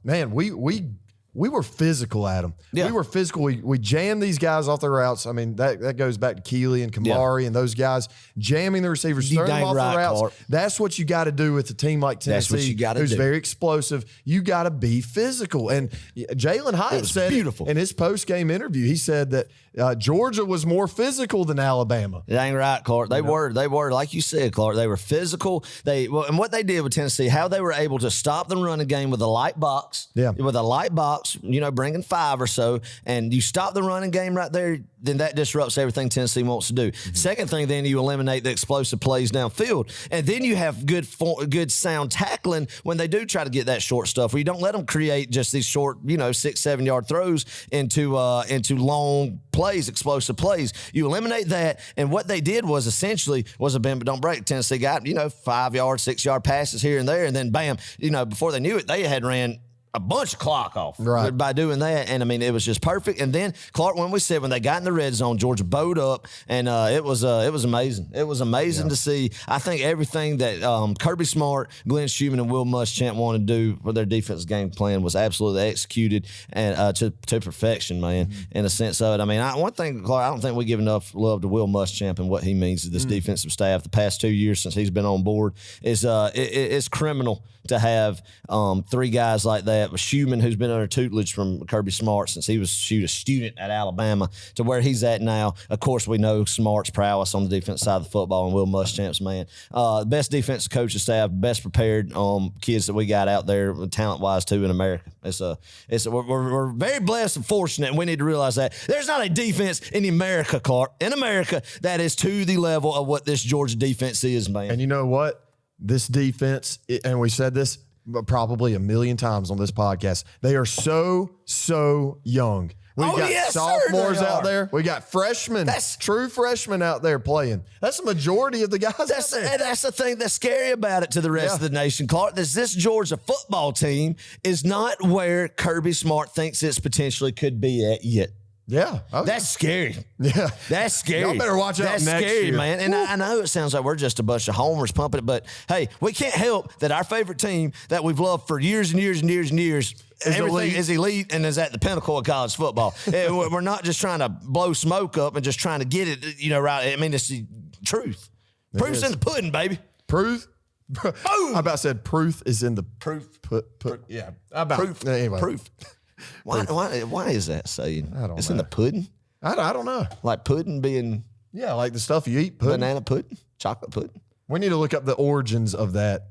man, we were physical at them. Yeah. We were physical. We jammed these guys off their routes. I mean, that goes back to Keeley and Kamari and those guys jamming the receivers, throwing them off the routes. Clark. That's what you got to do with a team like Tennessee, That's what you gotta who's do. very explosive. You got to be physical. And Jalen Hyatt said beautiful. in his post-game interview, he said that Georgia was more physical than Alabama. Dang right, Clark. They were, like you said, Clark. They were physical. And what they did with Tennessee, how they were able to stop the running game with a light box. Yeah. With a light box, bringing 5 or so, and you stop the running game right there, then that disrupts everything Tennessee wants to do. Mm-hmm. Second thing, then you eliminate the explosive plays downfield, and then you have good sound tackling when they do try to get that short stuff, where you don't let them create just these short, 6-7 yard throws into long plays, explosive plays. You eliminate that, and what they did was essentially a bend but don't break. Tennessee got 5 yard, 6 yard passes here and there, and then bam, before they knew it, they had ran a bunch of clock off by doing that. And I mean, it was just perfect. And then Clark, when they got in the red zone, Georgia bowed up, and it was amazing. It was amazing to see. I think everything that Kirby Smart, Glenn Schumann, and Will Muschamp wanted to do for their defense game plan was absolutely executed and to perfection, man. In a sense of it. I mean, one thing, Clark, I don't think we give enough love to Will Muschamp and what he means to this defensive staff the past 2 years since he's been on board. It's criminal to have 3 guys like that, with Schumann, who's been under tutelage from Kirby Smart since he was a student at Alabama, to where he's at now. Of course, we know Smart's prowess on the defense side of the football, and Will Muschamp's man. Best defensive coaching staff, best prepared kids that we got out there, talent-wise, too, in America. We're very blessed and fortunate, and we need to realize that. There's not a defense in America, Clark, that is to the level of what this Georgia defense is, man. And you know what? This defense, and we said this probably a million times on this podcast, they are so young. We've got sophomores out there. We got freshmen, true freshmen out there playing. That's the majority of the guys out there. That's the thing that's scary about it to the rest of the nation, Clark. This Georgia football team is not where Kirby Smart thinks it's potentially could be at yet. Yeah. Okay. That's scary. Yeah. That's scary. Y'all better watch out That's next scary, year. man. And I know it sounds like we're just a bunch of homers pumping it, but hey, we can't help that our favorite team that we've loved for years and years and years and years is elite and is at the pinnacle of college football. We're not just trying to blow smoke up and just trying to get it, right. I mean, it's the truth. Proof's in the pudding, baby. Proof? Boom. I about said proof is in the proof. Yeah. Proof. Anyway. Proof. Why is that saying? I don't know. It's in the pudding? I don't know. Like pudding being like the stuff you eat. Pudding. Banana pudding? Chocolate pudding? We need to look up the origins of that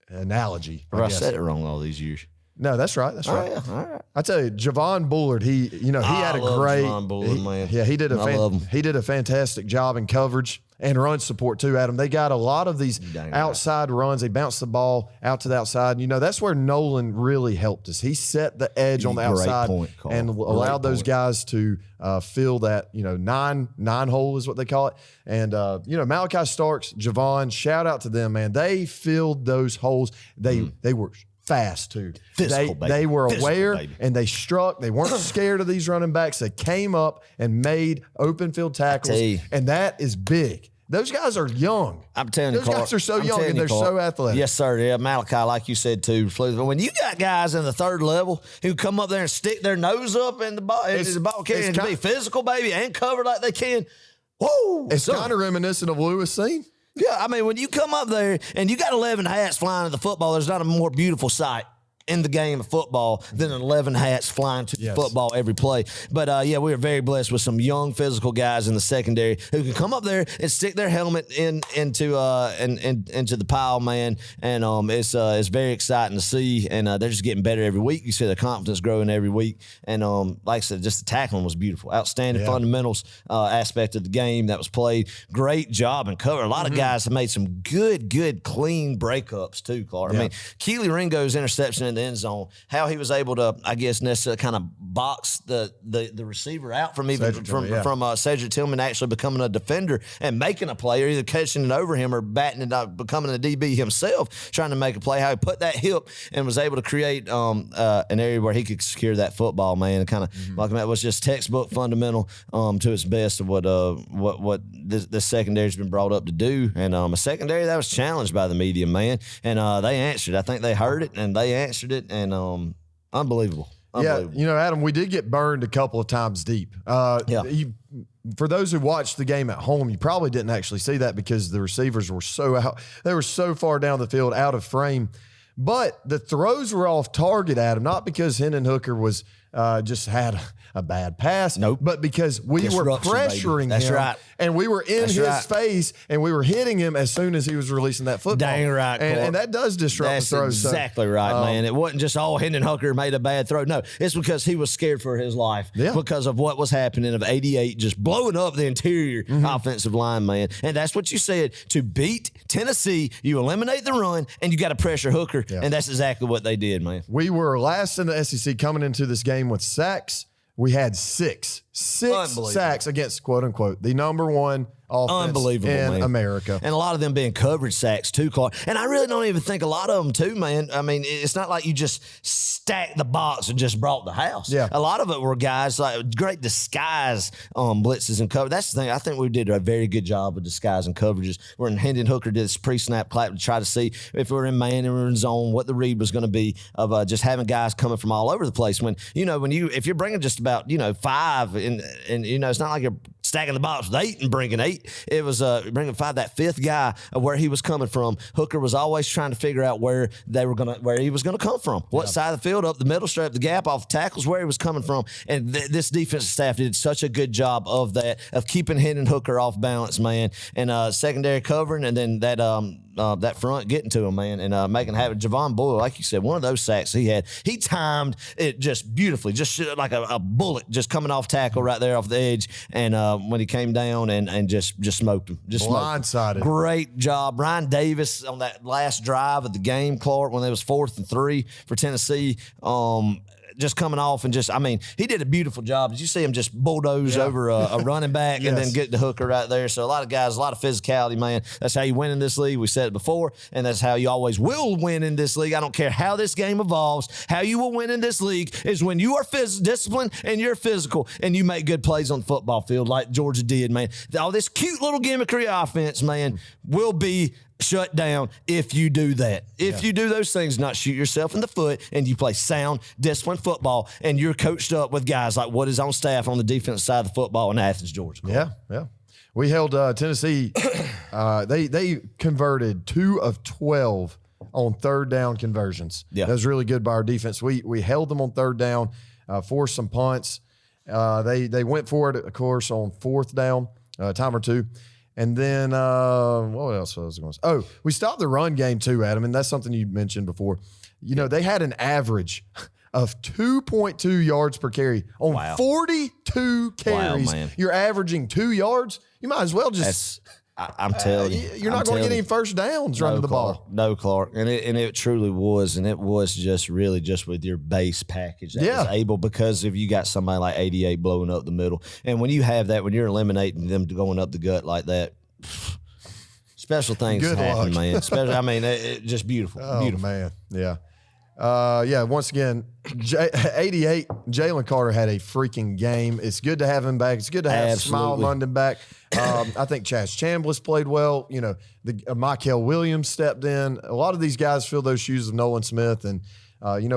analogy. Or I said it wrong all these years. No, that's right. That's right. Yeah, all right. I tell you, Javon Bullard, he had a great. Javon Bullard, man. Yeah, he did love him. he did a fantastic job in coverage and run support too, Adam. They got a lot of these outside runs. They bounced the ball out to the outside. That's where Nolan really helped us. He set the edge on the outside and allowed those guys to fill that, 9 hole is what they call it. And, Malachi Starks, Javon, shout out to them, man. They filled those holes. They were fast too. They were aware and they struck. They weren't scared of these running backs. They came up and made open field tackles, and that is big. Those guys are young. I'm telling you, those guys are so young and they're so athletic. Yes, sir. Yeah, Malachi, like you said too. But when you got guys in the third level who come up there and stick their nose up in the ball carrier and be physical, baby, and cover like they can. Whoa! It's kind of reminiscent of Lewis Seen. Yeah, I mean, when you come up there and you got 11 hats flying at the football, there's not a more beautiful sight in the game of football than 11 hats flying to the football every play. But, we are very blessed with some young physical guys in the secondary who can come up there and stick their helmet into the pile, man. And it's very exciting to see. And they're just getting better every week. You see their confidence growing every week. And like I said, just the tackling was beautiful. Outstanding fundamentals aspect of the game that was played. Great job and cover. A lot of guys have made some good, clean breakups too, Clark. I mean, Keely Ringo's interception in the end zone, how he was able to, I guess, necessarily kind of box the receiver out from even from Cedric Tillman actually becoming a defender and making a play, or either catching it over him or batting it out, becoming a DB himself, trying to make a play. How he put that hip and was able to create an area where he could secure that football, man. And kind of like that was just textbook fundamental to its best of what this secondary has been brought up to do. And a secondary that was challenged by the media, man. And they answered. I think they heard it and they answered it. And unbelievable. Yeah, Adam, we did get burned a couple of times deep. For those who watched the game at home, you probably didn't actually see that because the receivers were so out. They were so far down the field, out of frame. But the throws were off target, Adam, not because Hendon Hooker was just had a bad pass. Nope. But because we were pressuring him. That's right. And we were in his face, and we were hitting him as soon as he was releasing that football. Dang right, and that does disrupt the throw. That's exactly right, man. It wasn't just, Hendon Hooker made a bad throw. No, it's because he was scared for his life because of what was happening of 88 just blowing up the interior offensive line, man. And that's what you said. To beat Tennessee, you eliminate the run, and you got to pressure Hooker. Yeah. And that's exactly what they did, man. We were last in the SEC coming into this game with sacks. We had six sacks against, quote unquote, the number one offense in America. And a lot of them being coverage sacks too, Clark. And I really don't even think a lot of them too, man. I mean, it's not like you just stacked the box and just brought the house. Yeah. A lot of it were guys like great disguise blitzes and cover. That's the thing. I think we did a very good job of disguise and coverages. Where Hendon Hooker did this pre-snap clap to try to see if we were in man and we were in zone, what the read was going to be of just having guys coming from all over the place. If you're bringing just about, 5 and it's not like you're stacking the box with 8 and bringing 8. It was bringing 5. That fifth guy of where he was coming from. Hooker was always trying to figure out where he was gonna come from. What side of the field, up the middle, straight up the gap, off the tackles, where he was coming from. And this defensive staff did such a good job of that, of keeping Hendon Hooker off balance, man. And secondary covering, and then that front getting to him, man, and making happen. Javon Boyle, like you said, one of those sacks he timed it just beautifully, just like a bullet, just coming off tackle right there off the edge. And when he came down and just smoked him, blindsided. Great job, Ryan Davis on that last drive of the game, Clark, when it was 4th and 3 for Tennessee. Just coming off and he did a beautiful job. Did you see him just bulldoze over a running back and then get the Hooker right there? So a lot of guys, a lot of physicality, man. That's how you win in this league. We said it before, and that's how you always will win in this league. I don't care how this game evolves. How you will win in this league is when you are disciplined and you're physical and you make good plays on the football field like Georgia did, man. All this cute little gimmickry offense, man, will be shut down if you do that. If you do those things, not shoot yourself in the foot, and you play sound, disciplined football, and you're coached up with guys like what is on staff on the defensive side of the football in Athens, Georgia. Yeah. We held Tennessee. They converted 2 of 12 on third down conversions. Yeah. That was really good by our defense. We held them on third down, forced some punts. They went for it, of course, on fourth down, time or two. And then what else was I going to say? Oh, we stopped the run game too, Adam, and that's something you mentioned before. They had an average of 2.2 yards per carry on 42 carries. Wow, man. You're averaging 2 yards. You might as well just. I'm telling you, you're not going to get any first downs running the ball. No, Clark, and it truly was, and it was just really just with your base package that was able, because if you got somebody like 88 blowing up the middle, and when you have that, when you're eliminating them going up the gut like that, special things happen, man. It just beautiful. Oh, beautiful, man, yeah. Once again, 88, Jalen Carter had a freaking game. It's good to have him back. It's good to have Smile London back. I think Chaz Chambliss played well. Michael Williams stepped in. A lot of these guys fill those shoes of Nolan Smith. And,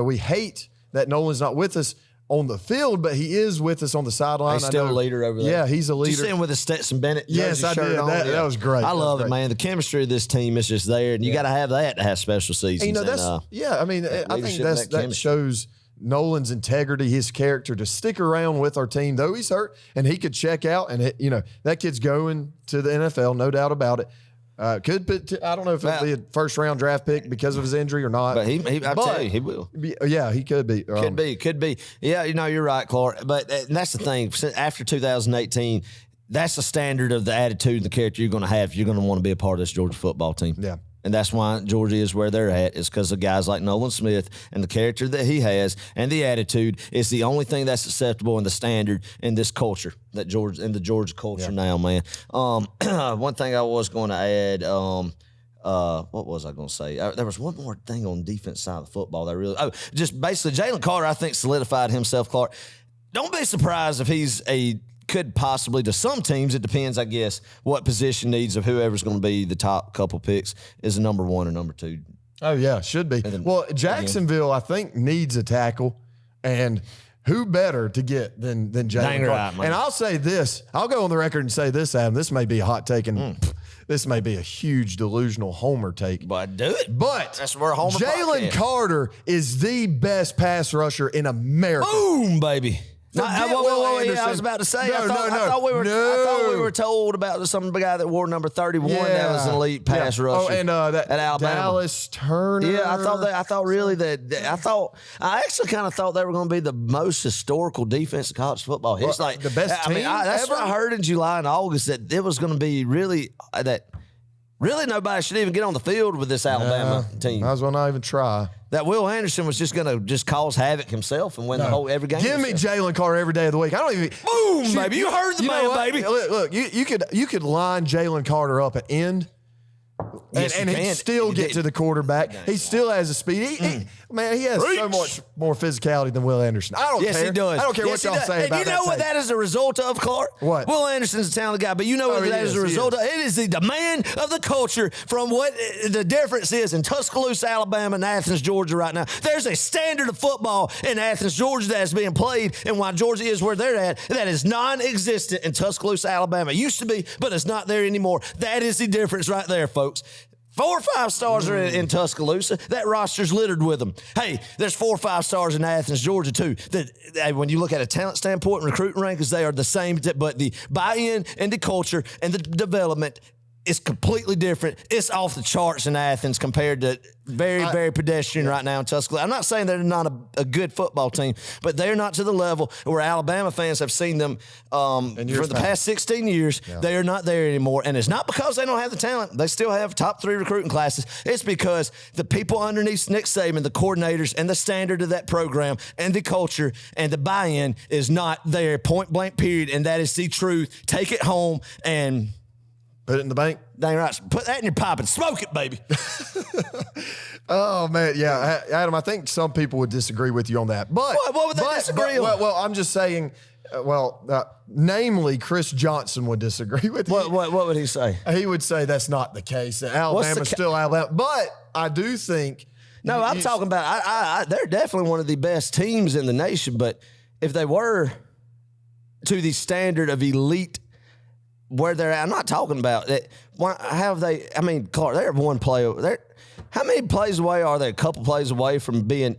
we hate that Nolan's not with us on the field, but he is with us on the sideline. He's still a leader over there. Yeah, he's a leader. Did you see him with a Stetson Bennett? Yes, I did. That was great. I love it, man. The chemistry of this team is just there, and you got to have that to have special seasons. And, I think that shows Nolan's integrity, his character to stick around with our team, though he's hurt and he could check out. And that kid's going to the NFL, no doubt about it. I don't know if it'll be a first-round draft pick because of his injury or not. But I tell you, he will. Yeah, he could be. Could be. Yeah, you're right, Clark. But that's the thing. After 2018, that's the standard of the attitude and the character you're going to have if you're going to want to be a part of this Georgia football team. Yeah. And that's why Georgia is where they're at, is because of guys like Nolan Smith and the character that he has and the attitude is the only thing that's acceptable in the standard in this culture, that Georgia, in the Georgia culture now, man. One thing I was going to add, what was I going to say? There was one more thing on the defense side of the football that really, just basically Jalen Carter, I think, solidified himself, Clark. Don't be surprised if could possibly, to some teams, it depends, I guess, what position needs of whoever's going to be the top couple picks is a number 1 or number 2. Oh, yeah, should be. Well, Jacksonville, I think, needs a tackle, and who better to get than Jalen Carter? Right, and I'll say this. I'll go on the record and say this, Adam. This may be a hot take, and this may be a huge delusional homer take. But do it. But that's where Homer Jalen Carter is the best pass rusher in America. Boom, baby. I was about to say. I thought we were told about some guy that wore number 31 that was an elite pass rusher. Oh, and that at Alabama. Dallas Turner. Yeah, I actually kind of thought they were going to be the most historical defense in college football. It's like the best team. That's what I heard in July and August, that it was going to be really nobody should even get on the field with this Alabama team. Might as well not even try. That Will Anderson was just going to cause havoc himself and win every game. Give me Jalen Carter every day of the week. I don't even. Boom, baby! You heard the man, baby. Look, you could line Jalen Carter up at end. And he'd still get to the quarterback. He still has the speed. He has so much more physicality than Will Anderson. I don't care. Yes, he does. I don't care what y'all say about that. You know what that is a result of, Clark? What? Will Anderson's a talented guy, but you know what that is a result of? It is the demand of the culture from what the difference is in Tuscaloosa, Alabama, and Athens, Georgia right now. There's a standard of football in Athens, Georgia that's being played, and why Georgia is where they're at, that is non-existent in Tuscaloosa, Alabama. It used to be, but it's not there anymore. That is the difference right there, folks. 4 or 5 stars are in Tuscaloosa. That roster's littered with them. Hey, there's 4 or 5 stars in Athens, Georgia, too. That when you look at a talent standpoint and recruiting rankings, they are the same. But the buy-in and the culture and the development is completely different. It's off the charts in Athens compared to very pedestrian right now in Tuscaloosa. I'm not saying they're not a good football team, but they're not to the level where Alabama fans have seen them for the past 16 years. Yeah. They are not there anymore. And it's not because they don't have the talent. They still have top 3 recruiting classes. It's because the people underneath Nick Saban, the coordinators, and the standard of that program and the culture and the buy-in is not there, point blank period. And that is the truth. Take it home and put it in the bank. Dang right. Put that in your pipe and smoke it, baby. Oh, man. Yeah. Adam, I think some people would disagree with you on that. But what would they disagree on? Well, I'm just saying, namely, Chris Johnson would disagree with you. What would he say? He would say that's not the case. Alabama's still Alabama. But I do think. No, I'm talking about, they're definitely one of the best teams in the nation. But if they were to the standard of elite where they're at, I'm not talking about it. Clark, they're one play. How many plays away are they? A couple plays away from being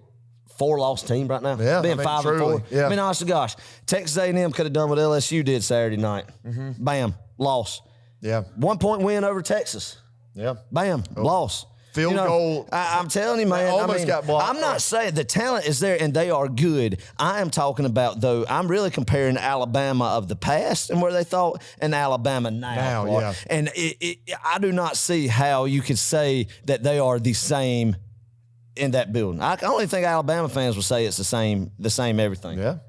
4-loss team right now? Yeah, being 5-4. Yeah. I mean, honest to gosh, Texas A&M could have done what LSU did Saturday night. Mm-hmm. Bam, loss. Yeah. 1-point win over Texas. Yeah. Bam, loss. Field goal. I'm telling you, man. Almost got blocked. I'm not saying the talent is there and they are good. I am talking about, though, I'm really comparing Alabama of the past and where they thought and Alabama now. Yeah. And I do not see how you could say that they are the same in that building. I only think Alabama fans will say it's the same everything. Yeah.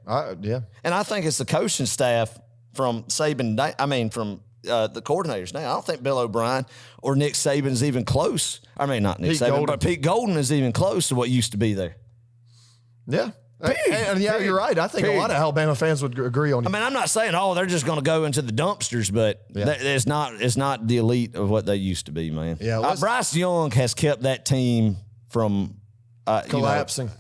Yeah. And I think it's the coaching staff from Saban, from the coordinators now. I don't think Bill O'Brien or Nick Saban's even close. I mean, not Nick Saban, but Pete Golden is even close to what used to be there. Yeah. And you're right. I think a lot of Alabama fans would agree on you. I mean, I'm not saying, they're just going to go into the dumpsters, but it's not the elite of what they used to be, man. Yeah, Bryce Young has kept that team from collapsing.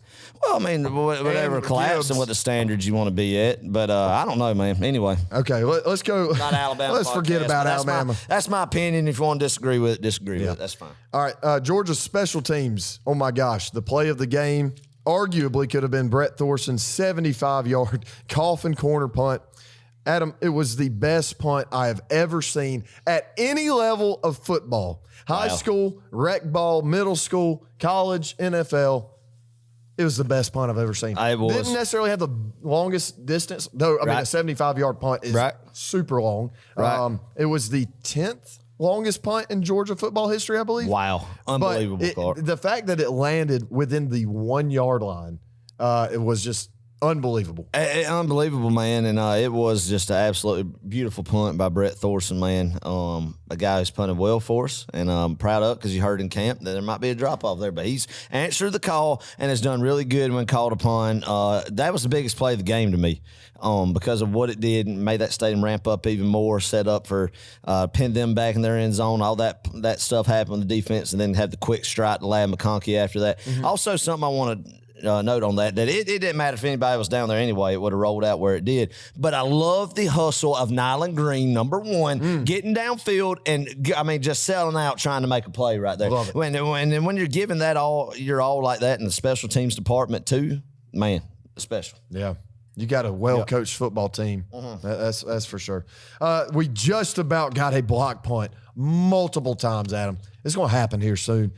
Well, I mean, whatever, collapsing with the standards you want to be at. But I don't know, man. Anyway. Okay, let's go. Not Alabama. Let's forget about Alabama. That's my opinion. If you want to disagree with it, disagree with it. That's fine. All right, Georgia's special teams. Oh, my gosh. The play of the game arguably could have been Brett Thorson's 75-yard coffin corner punt. Adam, it was the best punt I have ever seen at any level of football. High school, rec ball, middle school, college, NFL. It was the best punt I've ever seen. It was. Didn't necessarily have the longest distance, though. I mean, a 75-yard punt is super long. Right. It was the 10th longest punt in Georgia football history, I believe. Wow. Unbelievable, Clark. The fact that it landed within the 1 yard line, it was just unbelievable. Unbelievable, man. And it was just an absolutely beautiful punt by Brett Thorson, man. A guy who's punted well for us, and I'm proud of it because you heard in camp that there might be a drop-off there. But he's answered the call and has done really good when called upon. That was the biggest play of the game to me because of what it did and made that stadium ramp up even more, set up for pin them back in their end zone. All that stuff happened on the defense, and then have the quick strike to Lad McConkey after that. Mm-hmm. Also, something I want to note on that it didn't matter if anybody was down there anyway. It would have rolled out where it did. But I love the hustle of Nyland Green, number one, getting downfield and, just selling out, trying to make a play right there. Love it. When you're giving that all, you're all like that in the special teams department too, man, special. Yeah. You got a well-coached football team. That's for sure. We just about got a block punt multiple times, Adam. It's going to happen here soon.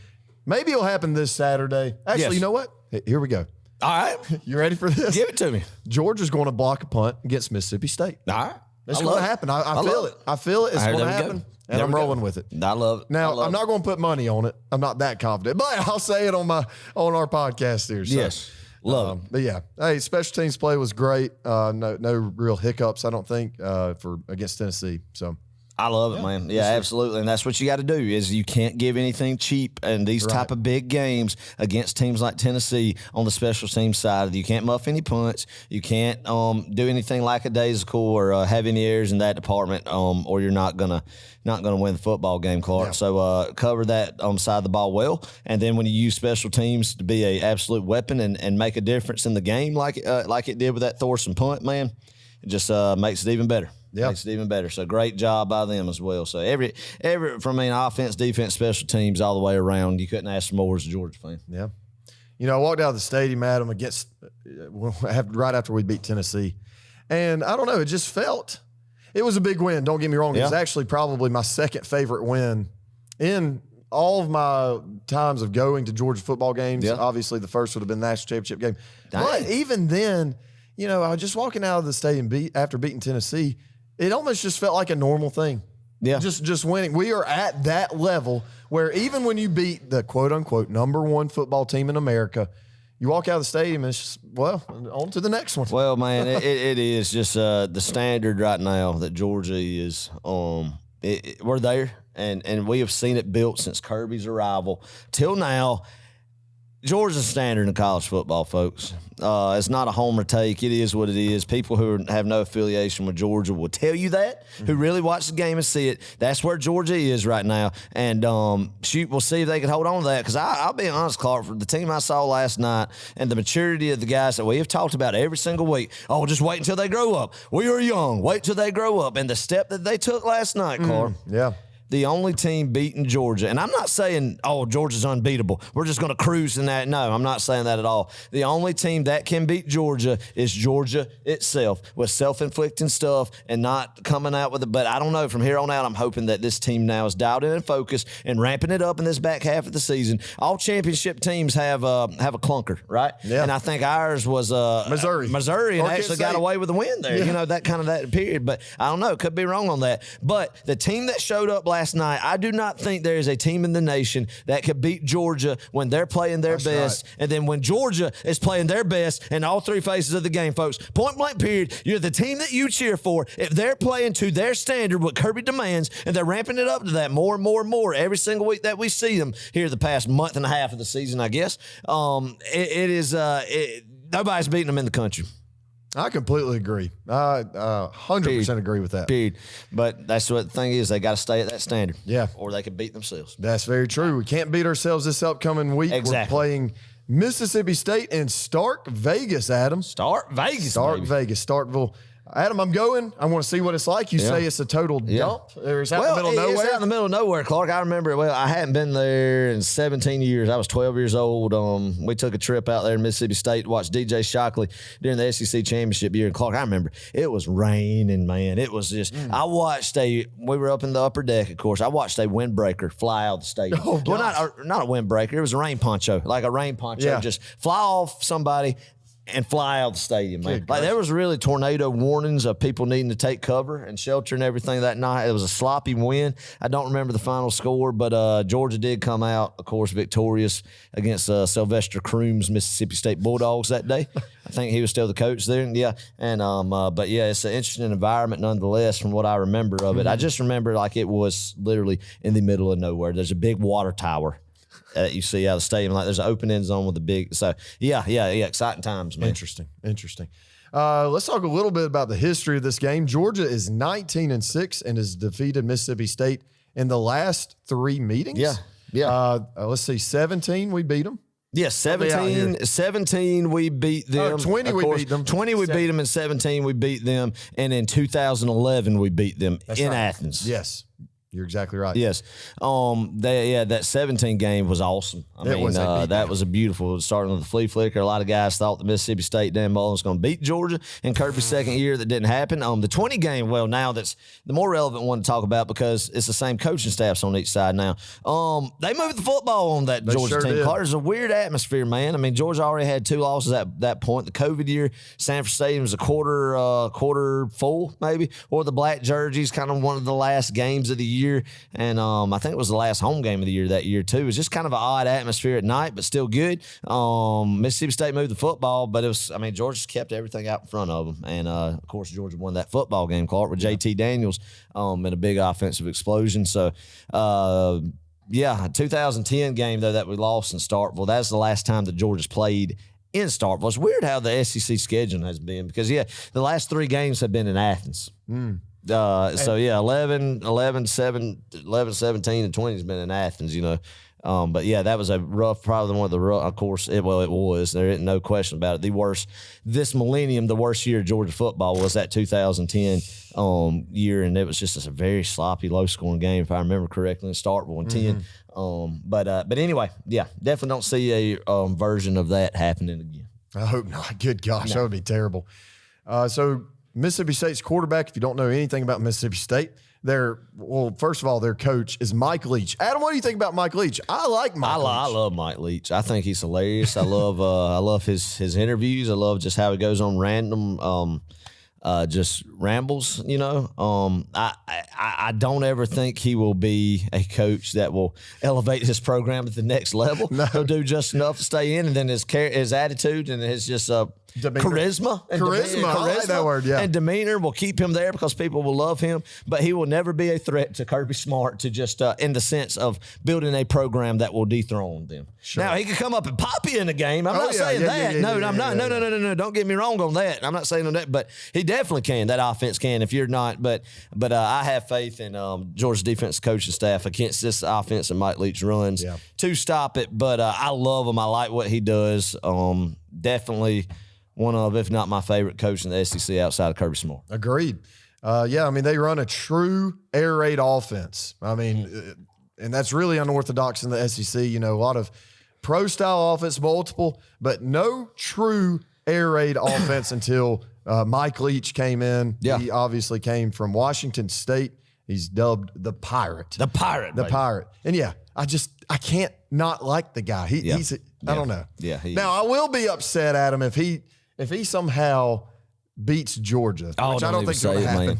Maybe it'll happen this Saturday. Actually, Yes. You know what? Here we go. All right. You ready for this? Give it to me. Georgia's going to block a punt against Mississippi State. All right. It's going to happen. I feel it. I feel it. It's going to happen. And I'm rolling with it. I love it. Now, I'm not going to put money on it. I'm not that confident. But I'll say it on our podcast here. So, Yes. Love it. But yeah, hey, special teams play was great. No real hiccups, I don't think, for against Tennessee. So I love it, man. Yeah, absolutely. And that's what you got to do is you can't give anything cheap in these type of big games against teams like Tennessee on the special teams side. You can't muff any punts. You can't do anything lackadaisical or have any errors in that department, or you're not gonna win the football game, Clark. Yeah. So cover that side of the ball well, and then when you use special teams to be a absolute weapon and make a difference in the game like it did with that Thorson punt, man, it just makes it even better. Yeah. Makes it even better. So great job by them as well. So every from offense, defense, special teams, all the way around, you couldn't ask for more as a Georgia fan. Yeah. I walked out of the stadium, Adam, right after we beat Tennessee. And I don't know, it just felt – it was a big win. Don't get me wrong. Yeah. It was actually probably my second favorite win in all of my times of going to Georgia football games. Yeah. Obviously, the first would have been the national championship game. Dang. But even then, I was just walking out of the stadium after beating Tennessee – it almost just felt like a normal thing. Yeah. Just winning. We are at that level where even when you beat the quote-unquote number one football team in America, you walk out of the stadium and it's just, on to the next one. Well, man, it is just the standard right now that Georgia is. We're there, and we have seen it built since Kirby's arrival till now. Georgia's standard in college football, folks. It's not a homer take. It is what it is. People who have no affiliation with Georgia will tell you that, who really watch the game and see it. That's where Georgia is right now. And we'll see if they can hold on to that. Because I'll be honest, Clark, for the team I saw last night and the maturity of the guys that we have talked about every single week, just wait until they grow up. We are young. Wait till they grow up. And the step that they took last night, Clark. Yeah. The only team beating Georgia, and I'm not saying, Georgia's unbeatable. We're just going to cruise in that. No, I'm not saying that at all. The only team that can beat Georgia is Georgia itself with self-inflicting stuff and not coming out with it. But I don't know. From here on out, I'm hoping that this team now is dialed in and focused and ramping it up in this back half of the season. All championship teams have a clunker, right? Yeah. And I think ours was Missouri, and actually got away with a win there. Yeah. That kind of that period. But I don't know. Could be wrong on that. But the team that showed up last night, I do not think there is a team in the nation that could beat Georgia when they're playing their best. Right. And then when Georgia is playing their best in all three phases of the game, folks, point blank period, you're the team that you cheer for. If they're playing to their standard, what Kirby demands, and they're ramping it up to that more and more and more every single week that we see them here the past month and a half of the season, I guess, nobody's beating them in the country. I completely agree. I 100% agree with that. Period. But that's what the thing is. They got to stay at that standard. Yeah. Or they could beat themselves. That's very true. We can't beat ourselves this upcoming week. Exactly. We're playing Mississippi State in Stark Vegas, Adam. Starkville. Adam, I'm going. I want to see what it's like. You say it's a total dump? Or is that in the middle of nowhere? It's out in the middle of nowhere, Clark. I remember it well. I hadn't been there in 17 years. I was 12 years old. We took a trip out there in Mississippi State to watch DJ Shockley during the SEC championship year. And Clark, I remember it was raining, man. It was just, we were up in the upper deck, of course. I watched a windbreaker fly out of the stadium. Oh, well, not a windbreaker. It was a rain poncho, like a rain poncho. Yeah. Just fly off somebody and fly out of the stadium, man. Good Like, gosh. there was really tornado warnings of people needing to take cover and shelter and everything that night. It was a sloppy win. I don't remember the final score, but Georgia did come out, of course, victorious against Sylvester Croom's Mississippi State Bulldogs that day. I think he was still the coach there. Yeah. And, but yeah, it's an interesting environment nonetheless from what I remember of it. I just remember like it was literally in the middle of nowhere. There's a big water tower that you see out of the stadium. Like there's an open end zone with a big, so yeah, exciting times, man. Interesting. Let's talk a little bit about the history of this game. Georgia is 19-6 and has defeated Mississippi State in the last 3 meetings. Yeah. Let's see, 17 we beat them. Yeah, 17 we beat them. 20 we beat them. 20 we beat them, and 17 we beat them. And in 2011 we beat them in Athens. Yes. You're exactly right. Yes. That 17 game was awesome. That was a beautiful starting with the flea flicker. A lot of guys thought the Mississippi State Dan Mullen was going to beat Georgia in Kirby's second year. That didn't happen. The 20 game, well, now that's the more relevant one to talk about because it's the same coaching staffs on each side now. They moved the football on that Georgia team. There's a weird atmosphere, man. I mean, Georgia already had 2 losses at that point. The COVID year, Sanford Stadium was a quarter full, maybe, or the black jerseys, kind of one of the last games of the year. And I think it was the last home game of the year that year too. It was just kind of an odd atmosphere at night, but still good. Mississippi State moved the football, but Georgia just kept everything out in front of them. And of course, Georgia won that football game, Clark, with JT Daniels in a big offensive explosion. So 2010 game though that we lost in Starkville. That's the last time that Georgia's played in Starkville. It's weird how the SEC scheduling has been because the last 3 games have been in Athens. 11, 17, and 20 has been in Athens, but yeah, that was probably one of the rough, of course, it was. There isn't no question about it. This millennium, the worst year of Georgia football was that 2010 year, and it was just a very sloppy, low-scoring game, if I remember correctly, in Starkville in 10. But anyway, yeah, definitely don't see a version of that happening again. I hope not. Good gosh, that would be terrible. So Mississippi State's quarterback, if you don't know anything about Mississippi State, first of all, their coach is Mike Leach. Adam, what do you think about Mike Leach? I like Mike Leach. I love Mike Leach. I think he's hilarious. I love his interviews. I love just how he goes on random just rambles, I don't ever think he will be a coach that will elevate his program at the next level. No. He'll do just enough to stay in, and then his attitude and his just charisma. I like that word, yeah. And demeanor will keep him there because people will love him, but he will never be a threat to Kirby Smart to just in the sense of building a program that will dethrone them. Sure. Now, he could come up and pop you in a game. I'm not saying that. No, I'm not. No. Don't get me wrong on that. I'm not saying on that, but he definitely can. That offense can if you're not. But I have faith in Georgia's defense coaching staff against this offense that Mike Leach runs to stop it. But I love him. I like what he does. Definitely one of, if not my favorite coach in the SEC outside of Kirby Smart. Agreed. They run a true air raid offense. And that's really unorthodox in the SEC. A lot of pro-style offense, multiple, but no true air raid offense until Mike Leach came in. Yeah. He obviously came from Washington State. He's dubbed the Pirate. The Pirate. The Pirate. And I can't not like the guy. I don't know. Yeah. Now, I will be upset, Adam, if he somehow beats Georgia, which I don't think is going to happen.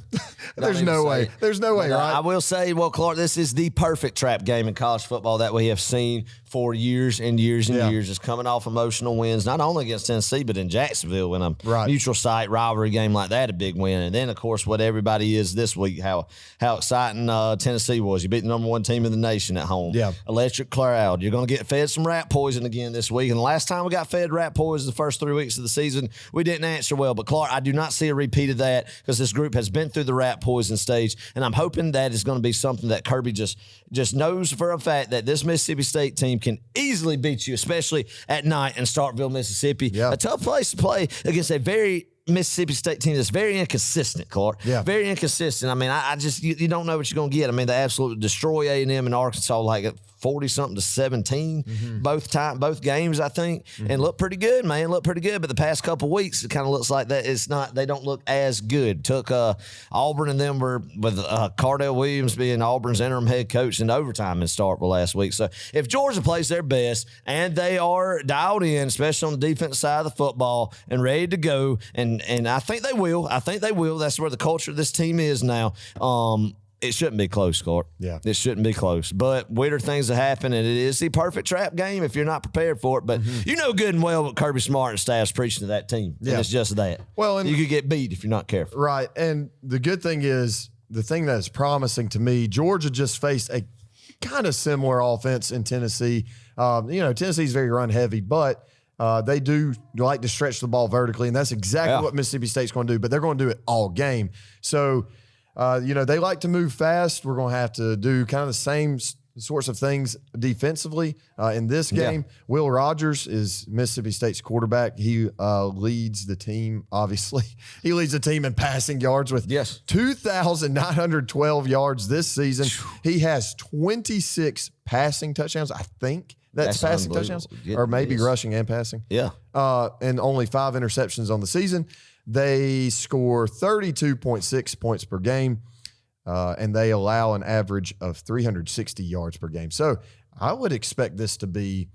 There's no way. There's no way, right? I will say, Clark, this is the perfect trap game in college football that we have seen for years and years and years. It's coming off emotional wins, not only against Tennessee, but in Jacksonville in a neutral site rivalry game like that, a big win. And then, of course, what everybody is this week, how exciting Tennessee was. You beat the number 1 team in the nation at home. Yeah. Electric crowd. You're going to get fed some rat poison again this week. And the last time we got fed rat poison, the first 3 weeks of the season, we didn't answer well. But, Clark, I do not see a repeat of that because this group has been through the rat poison stage. And I'm hoping that is going to be something that Kirby just knows for a fact that this Mississippi State team can easily beat you, especially at night in Starkville, Mississippi. Yeah. A tough place to play against a very Mississippi State team that's very inconsistent, Clark. Yeah. Very inconsistent. I mean, I just you don't know what you're going to get. I mean, they absolutely destroy A&M and Arkansas like 40-something to 17 both games, I think, and looked pretty good, man. Looked pretty good. But the past couple weeks, it kind of looks like that they don't look as good. Took Auburn and them were with Cardell Williams being Auburn's interim head coach in overtime in Starkville last week. So if Georgia plays their best and they are dialed in, especially on the defense side of the football and ready to go, and I think they will. That's where the culture of this team is now. It shouldn't be close, Clark. Yeah. It shouldn't be close. But weirder things have happened, and it is the perfect trap game if you're not prepared for it. But you know good and well what Kirby Smart and staff's preaching to that team. Yeah. And it's just that. Well, and you could get beat if you're not careful. Right. And the good thing is, the thing that is promising to me, Georgia just faced a kind of similar offense in Tennessee. Tennessee's very run heavy, but they do like to stretch the ball vertically, and that's exactly what Mississippi State's going to do, but they're going to do it all game. So, they like to move fast. We're going to have to do kind of the same sorts of things defensively in this game. Will Rogers is Mississippi State's quarterback. He leads the team, obviously. He leads the team in passing yards with 2,912 yards this season. He has 26 passing touchdowns, I think. That's passing touchdowns, or maybe rushing and passing. Yeah. And only 5 interceptions on the season. They score 32.6 points per game, and they allow an average of 360 yards per game. So I would expect this to be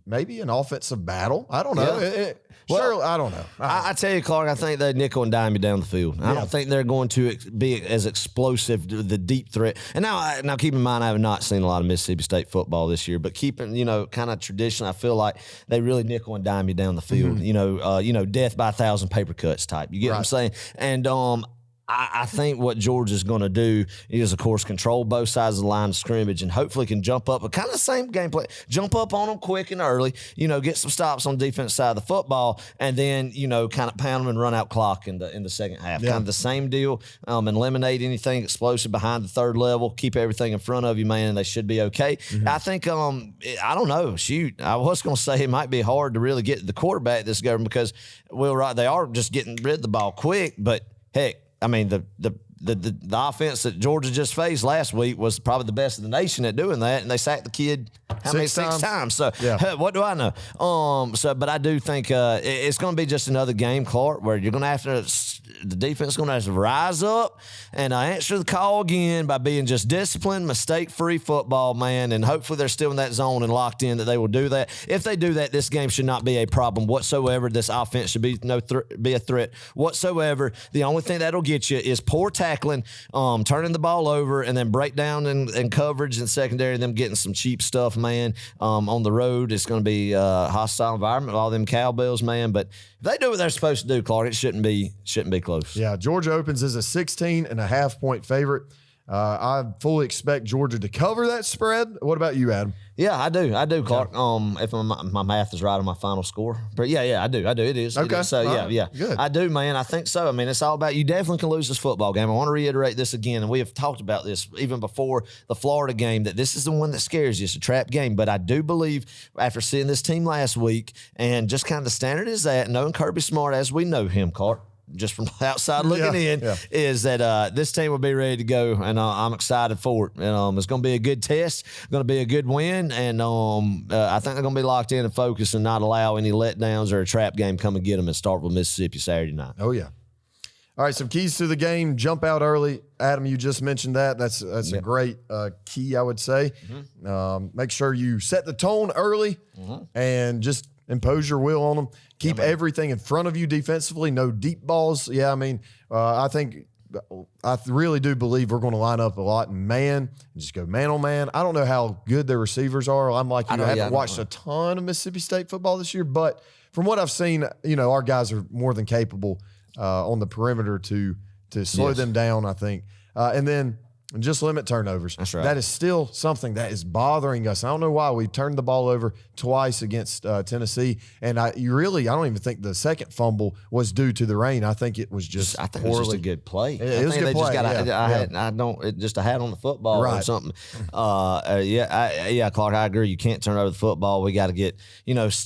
maybe an offensive battle. I don't know. Well, I don't know. I tell you, Clark, I think they nickel and dime you down the field. I don't think they're going to be as explosive, the deep threat. And now keep in mind, I have not seen a lot of Mississippi State football this year, but keeping, kind of tradition, I feel like they really nickel and dime you down the field. Death by 1,000 paper cuts type. You get what I'm saying? And I think what Georgia's going to do is, of course, control both sides of the line of scrimmage and hopefully can jump up, but kind of the same gameplay. Jump up on them quick and early, get some stops on the defense side of the football, and then, kind of pound them and run out clock in the second half. Kind of the same deal. Eliminate anything explosive behind the third level. Keep everything in front of you, man, and they should be okay. I think, I don't know. Shoot, I was going to say it might be hard to really get the quarterback this government because, they are just getting rid of the ball quick, but heck, I mean, the offense that Georgia just faced last week was probably the best in the nation at doing that, and they sacked the kid six times. So what do I know? But I do think it's going to be just another game, Clark, where you're going to have to. The defense is going to have to rise up and answer the call again by being just disciplined, mistake-free football, man. And hopefully they're still in that zone and locked in that they will do that. If they do that, this game should not be a problem whatsoever. This offense should be be a threat whatsoever. The only thing that'll get you is poor tackling, turning the ball over, and then breakdown and coverage and secondary, them getting some cheap stuff, man. On the road, it's going to be a hostile environment with all them cowbells, man. But if they do what they're supposed to do, Clark, it shouldn't be close. Yeah, Georgia opens as a 16.5-point favorite. I fully expect Georgia to cover that spread. What about you, Adam? Yeah, I do, Clark. If my math is right on my final score, but yeah, I do. It is. Okay. It is. So yeah, good. I do, man. I think so. I mean, it's all about you. Definitely can lose this football game. I want to reiterate this again, and we have talked about this even before the Florida game, that this is the one that scares you. It's a trap game, but I do believe after seeing this team last week and just kind of the standard is that knowing Kirby Smart as we know him, Clark, just from outside looking in, is that this team will be ready to go, and I'm excited for it. And it's going to be a good test, going to be a good win, and I think they're going to be locked in and focused and not allow any letdowns or a trap game come and get them in Starkville, Mississippi, Saturday night. Oh, yeah. All right, some keys to the game. Jump out early. Adam, you just mentioned that. That's a great key, I would say. Make sure you set the tone early and just impose your will on them. Keep everything in front of you defensively. No deep balls. Yeah, I mean, I really do believe we're going to line up a lot in man and just go man on man. I don't know how good their receivers are. I'm like you. I haven't watched a ton of Mississippi State football this year, but from what I've seen, our guys are more than capable on the perimeter to slow them down, I think. And then just limit turnovers. That's right. That is still something that is bothering us. I don't know why. We turned the ball over twice against Tennessee, and I don't even think the second fumble was due to the rain. I think it was just it was just a good play. It was a good play. Just a hat on the football or something. Clark, I agree. You can't turn over the football. We got to get,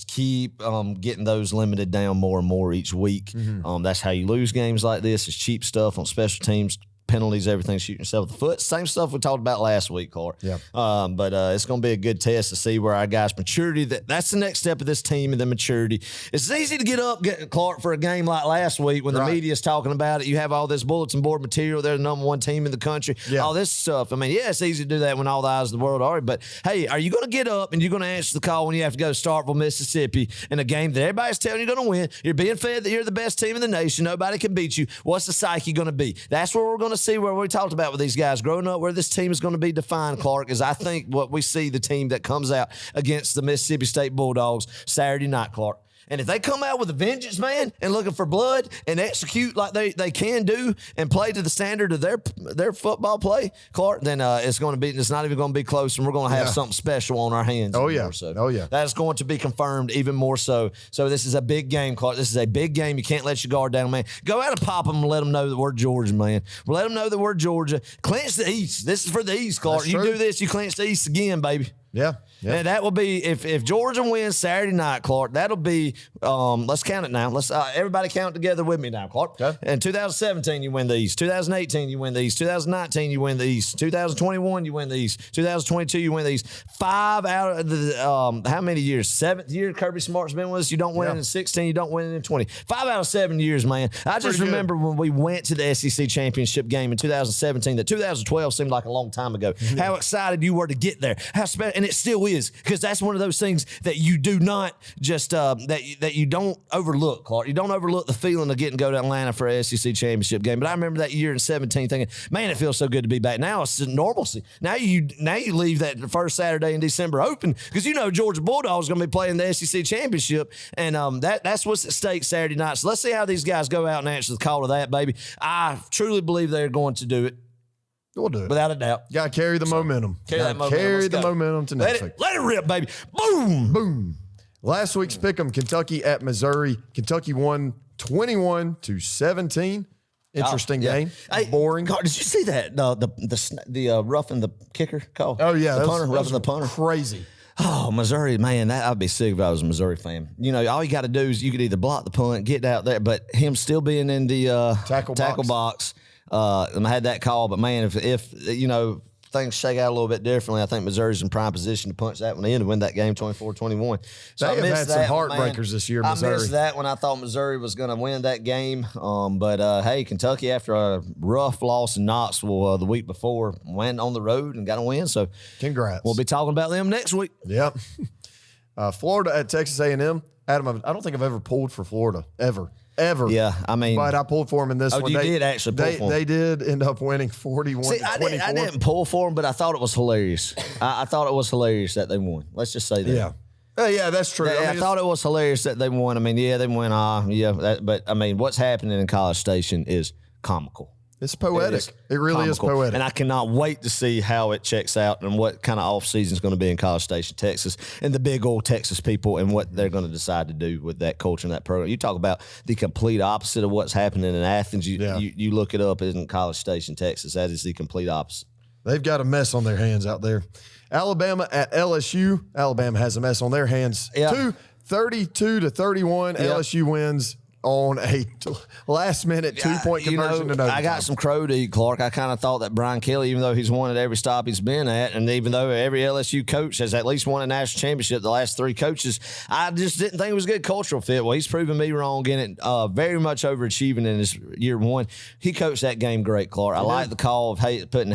keep getting those limited down more and more each week. That's how you lose games like this. It's cheap stuff on special teams. penalties, everything, shooting yourself in the foot. Same stuff we talked about last week, Clark. Yeah. But it's going to be a good test to see where our guys' maturity. That's the next step of this team and the maturity. It's easy to get up, Clark, for a game like last week when the media's talking about it. You have all this bulletin board material. They're the number one team in the country. Yeah. All this stuff. I mean, yeah, it's easy to do that when all the eyes of the world are. But, hey, are you going to get up and you're going to answer the call when you have to go to Starkville, Mississippi in a game that everybody's telling you you're going to win? You're being fed that you're the best team in the nation. Nobody can beat you. What's the psyche going to be? That's where we're going to see where we talked about with these guys growing up, where this team is going to be defined, Clark, is I think what we see the team that comes out against the Mississippi State Bulldogs Saturday night, Clark. And if they come out with a vengeance, man, and looking for blood and execute like they can do and play to the standard of their football play, Clark, then it's not even going to be close, and we're going to have something special on our hands. Oh, yeah. Oh, yeah. That is going to be confirmed even more so. So this is a big game, Clark. This is a big game. You can't let your guard down, man. Go out and pop them and let them know that we're Georgia, man. Let them know that we're Georgia. Clinch the East. This is for the East, Clark. You do this, you clinch the East again, baby. Yeah. Yeah. And that will be if Georgia wins Saturday night, Clark. That'll be let's count it now. Let's everybody count together with me now, Clark. Okay. In 2017, you win the East. 2018, you win the East. 2019, you win the East. 2021, you win the East. 2022, you win the East. 5 out of the how many years? 7th year Kirby Smart's been with us. You don't win it in 16. You don't win it in 20. 5 out of 7 years, man. I just remember when we went to the SEC championship game in 2017. That 2012 seemed like a long time ago. How excited you were to get there. How special, and it still is, because that's one of those things that you do not just that you don't overlook, Clark. You don't overlook the feeling of getting to go to Atlanta for a SEC championship game. But I remember that year in 17 thinking, man, it feels so good to be back. Now it's normalcy. Now you leave that first Saturday in December open, because you know Georgia Bulldogs going to be playing the SEC championship, and that's what's at stake Saturday night. So let's see how these guys go out and answer the call to that, baby. I truly believe they're going to do it. We'll do it. Without a doubt. Got to carry the momentum. Carry the momentum to next week. Let it rip, baby. Boom. Boom. Last week's pick'em, Kentucky at Missouri. Kentucky won 21-17. Interesting game. Hey, boring. God, did you see that? The roughing the kicker call? Oh, yeah. The punter, roughing the punter. Crazy. Oh, Missouri, man, I'd be sick if I was a Missouri fan. You know, all you got to do is you could either block the punt, get out there, but him still being in the tackle box. I had that call, but man, if you know things shake out a little bit differently, I think Missouri's in prime position to punch that one in and win that game 24-21. So they have had some heartbreakers this year, Missouri. I missed that when I thought Missouri was going to win that game. But hey, Kentucky, after a rough loss in Knoxville the week before, went on the road and got a win. So congrats. We'll be talking about them next week. Yep. Florida at Texas A&M. Adam, I don't think I've ever pulled for Florida, ever. Yeah, I mean. But I pulled for them in this one. You did actually pull for them. They did end up winning 41-24. I didn't pull for them, but I thought it was hilarious. I thought it was hilarious that they won. Let's just say that. Yeah. Yeah, that's true. I thought it was hilarious that they won. I mean, yeah, they won. But I mean, what's happening in College Station is comical. It's poetic. It really is poetic. And I cannot wait to see how it checks out and what kind of off-season is going to be in College Station, Texas, and the big old Texas people and what they're going to decide to do with that culture and that program. You talk about the complete opposite of what's happening in Athens. You look it up in College Station, Texas. That is the complete opposite. They've got a mess on their hands out there. Alabama at LSU. Alabama has a mess on their hands. Yeah. 32-31. Yeah. LSU wins on a last-minute two-point conversion to overtime. I got some crow to eat, Clark. I kind of thought that Brian Kelly, even though he's won at every stop he's been at, and even though every LSU coach has at least won a national championship, the last 3 coaches, I just didn't think it was a good cultural fit. Well, he's proven me wrong in it, very much overachieving in his year 1. He coached that game great, Clark. I like the call of putting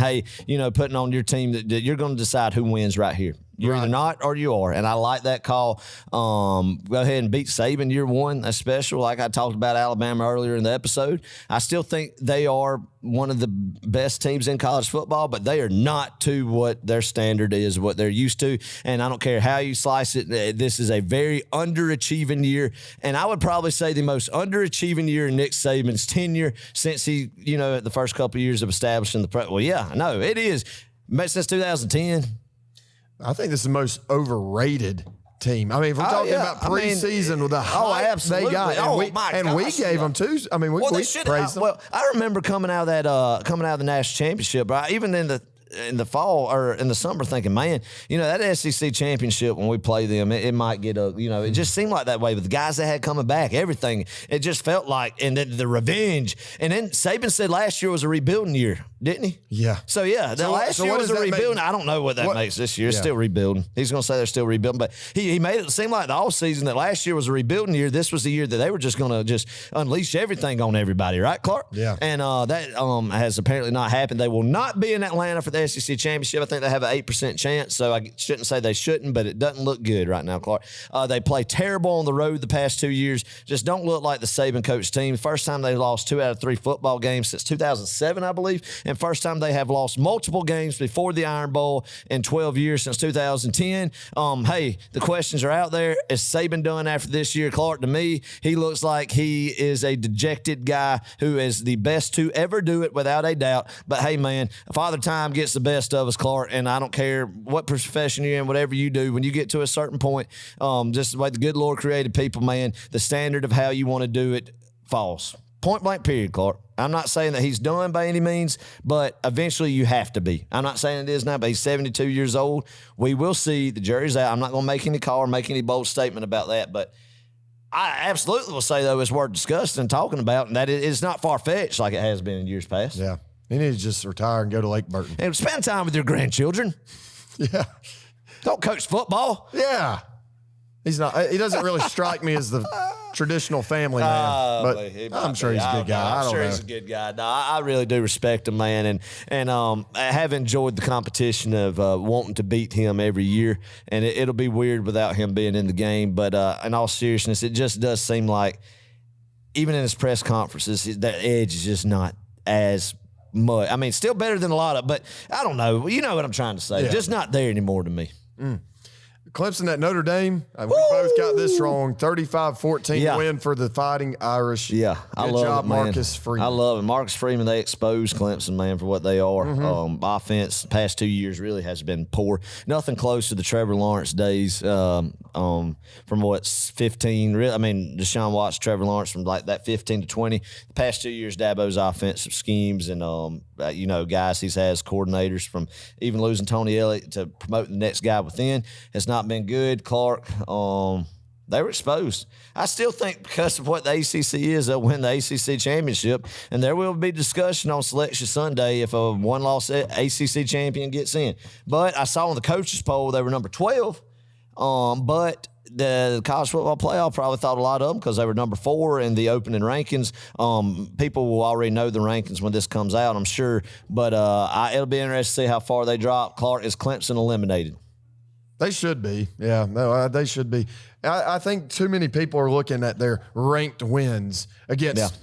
on your team that you're going to decide who wins right here. You're either not or you are. And I like that call. Go ahead and beat Saban year 1. That's special. Like I talked about Alabama earlier in the episode. I still think they are one of the best teams in college football, but they are not to what their standard is, what they're used to. And I don't care how you slice it. This is a very underachieving year. And I would probably say the most underachieving year in Nick Saban's tenure since he, the first couple of years of establishing the well, yeah, no, it is. Since 2010. I think this is the most overrated team. I mean, if we're talking about preseason with the hype they got, and we gave them 2. I mean, we praised them. Well, I remember coming out of the national championship, right? Even in in the fall or in the summer thinking, man, that SEC championship when we play them, it might get it just seemed like that way with the guys that had coming back, everything. It just felt like, and then the revenge. And then Saban said last year was a rebuilding year, didn't he? Yeah. So, last year was a rebuilding. I don't know what that makes this year. It's still rebuilding. He's going to say they're still rebuilding. But he made it seem like the all season that last year was a rebuilding year. This was the year that they were just going to just unleash everything on everybody, right, Clark? Yeah. And that has apparently not happened. They will not be in Atlanta for the SEC championship. I think they have an 8% chance, so I shouldn't say they shouldn't, but it doesn't look good right now, Clark. They play terrible on the road the past 2 years. Just don't look like the Saban coach team. First time they lost 2 out of 3 football games since 2007, I believe, and first time they have lost multiple games before the Iron Bowl in 12 years since 2010. Hey, the questions are out there. Is Saban done after this year, Clark? To me, he looks like he is a dejected guy who is the best to ever do it without a doubt. But hey, man, Father Time gets the best of us, Clark, and I don't care what profession you're in, whatever you do, when you get to a certain point, just the way the good Lord created people, man, the standard of how you want to do it falls. Point blank period, Clark. I'm not saying that he's done by any means, but eventually you have to be. I'm not saying it is now, but he's 72 years old. We will see. The jury's out. I'm not going to make any call or make any bold statement about that, but I absolutely will say, though, it's worth discussing and talking about, and that it's not far-fetched like it has been in years past. Yeah. He needs to just retire and go to Lake Burton. And spend time with your grandchildren. Yeah. Don't coach football. Yeah. He doesn't really strike me as the traditional family man, but I'm sure he's a good guy. I'm sure he's a good guy. No, I really do respect him, man, and I have enjoyed the competition of wanting to beat him every year, and it'll be weird without him being in the game. But in all seriousness, it just does seem like even in his press conferences, that edge is just not as much. I mean, still better than a lot of, but I don't know. You know what I'm trying to say. Yeah. Just not there anymore to me. Clemson at Notre Dame. We both got this wrong. 35-14 win for the Fighting Irish. Yeah, I love it, Marcus Freeman. I love it. Marcus Freeman, they exposed Clemson, man, for what they are. Offense the past 2 years really has been poor. Nothing close to the Trevor Lawrence days from what's 15. I mean, Deshaun Watts, Trevor Lawrence from like that 15 to 20. The past 2 years, Dabo's offensive schemes and, guys he's has coordinators from even losing Tony Elliott to promote the next guy within has not been good. Clark, they were exposed. I still think because of what the ACC is, they'll win the ACC championship, and there will be discussion on Selection Sunday if a one-loss ACC champion gets in. But I saw on the coaches poll they were number 12, but the college football playoff probably thought a lot of them because they were number 4 in the opening rankings. People will already know the rankings when this comes out, I'm sure. But it'll be interesting to see how far they drop. Clark, is Clemson eliminated? They should be. Yeah, no, they should be. I think too many people are looking at their ranked wins against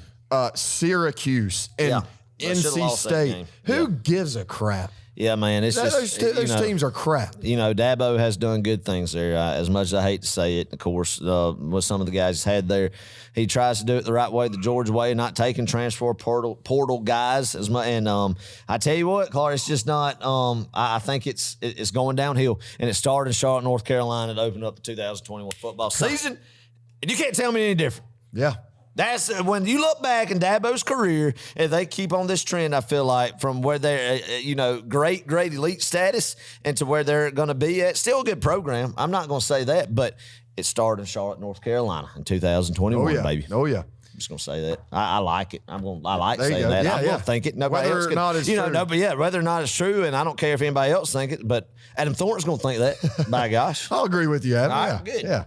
Syracuse and NC State. Who gives a crap? Yeah, man. It's those teams are crap. Dabo has done good things there. As much as I hate to say it, of course, with some of the guys he's had there, he tries to do it the right way, the Georgia way, not taking transfer portal guys as much. And I tell you what, Clark, it's just not. I think it's going downhill, and it started in Charlotte, North Carolina, to open up the 2021 football season, and you can't tell me any different. Yeah. That's when you look back in Dabo's career, if they keep on this trend, I feel like from where they're, great elite status and to where they're going to be at, still a good program. I'm not going to say that, but it started in Charlotte, North Carolina in 2021, baby. Oh, yeah. I'm just going to say that. I like it. I like saying that. Yeah, I'm going to think it. Nobody whether else or can, not it's true. Whether or not it's true, and I don't care if anybody else thinks it, but Adam Thornton's going to think that. By gosh. I'll agree with you, Adam. All right, good. Yeah.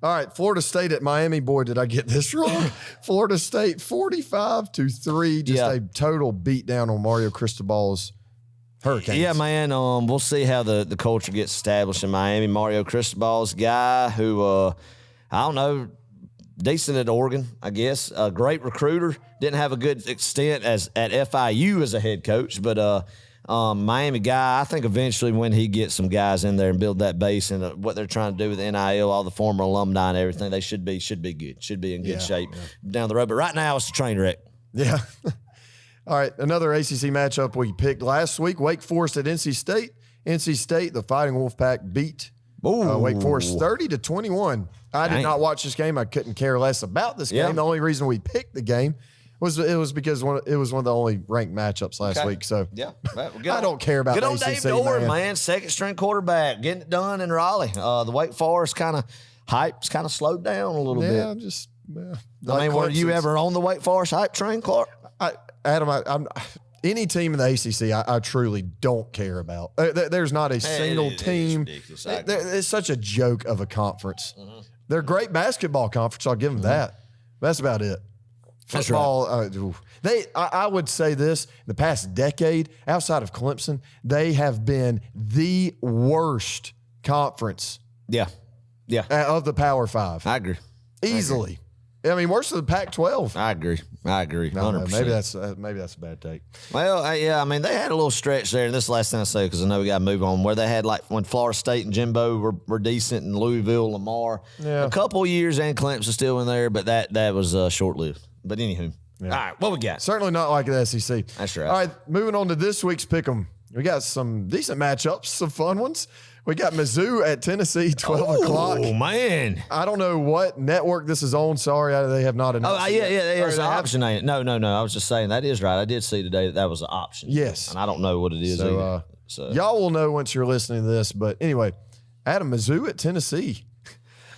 All right, Florida State at Miami. Boy, did I get this wrong. Florida State 45-3. Just a total beatdown on Mario Cristobal's Hurricanes. Yeah, man. We'll see how the culture gets established in Miami. Mario Cristobal's a guy who, I don't know, decent at Oregon, I guess. A great recruiter. Didn't have a good extent at FIU as a head coach, but Miami guy, I think eventually when he gets some guys in there and build that base and what they're trying to do with NIL, all the former alumni and everything, they should be good. Should be in good shape down the road. But right now it's a train wreck. Yeah. All right, another ACC matchup we picked last week, Wake Forest at NC State. NC State, the Fighting Wolfpack, beat Wake Forest 30-21. I did not watch this game. I couldn't care less about this game. The only reason we picked the game It was because it was one of the only ranked matchups last week. So yeah, I don't care about good the on ACC, Dave Dorr, man. man. Second string quarterback, getting it done in Raleigh. The Wake Forest hype's kind of slowed down a little bit. I mean, were you ever on the Wake Forest hype train, Clark? Adam, I'm any team in the ACC, I truly don't care about. There's not a single team. It's such a joke of a conference. Mm-hmm. They're a great basketball conference. I'll give them that. That's about it. Football, right. I would say this, in the past decade, outside of Clemson, they have been the worst conference of the Power Five. I agree. Easily. I mean, worse than the Pac-12. I agree. 100%. Maybe that's a bad take. Well, yeah, I mean, they had a little stretch there, and this is the last thing I say because I know we got to move on, where they had, like, when Florida State and Jimbo were decent, and Louisville, Lamar. Yeah. A couple years, and Clemson still in there, but that was short-lived. But anywho. Yeah. All right, what we got? Certainly not like the SEC. That's right. All right, moving on to this week's Pick'em. We got some decent matchups, some fun ones. We got Mizzou at Tennessee, 12 o'clock. Oh, man. I don't know what network this is on. Sorry, they have not announced it. There's an option. No. I was just saying, that is right. I did see today that was an option. Yes. And I don't know what it is either. So y'all will know once you're listening to this. But anyway, Adam, Mizzou at Tennessee.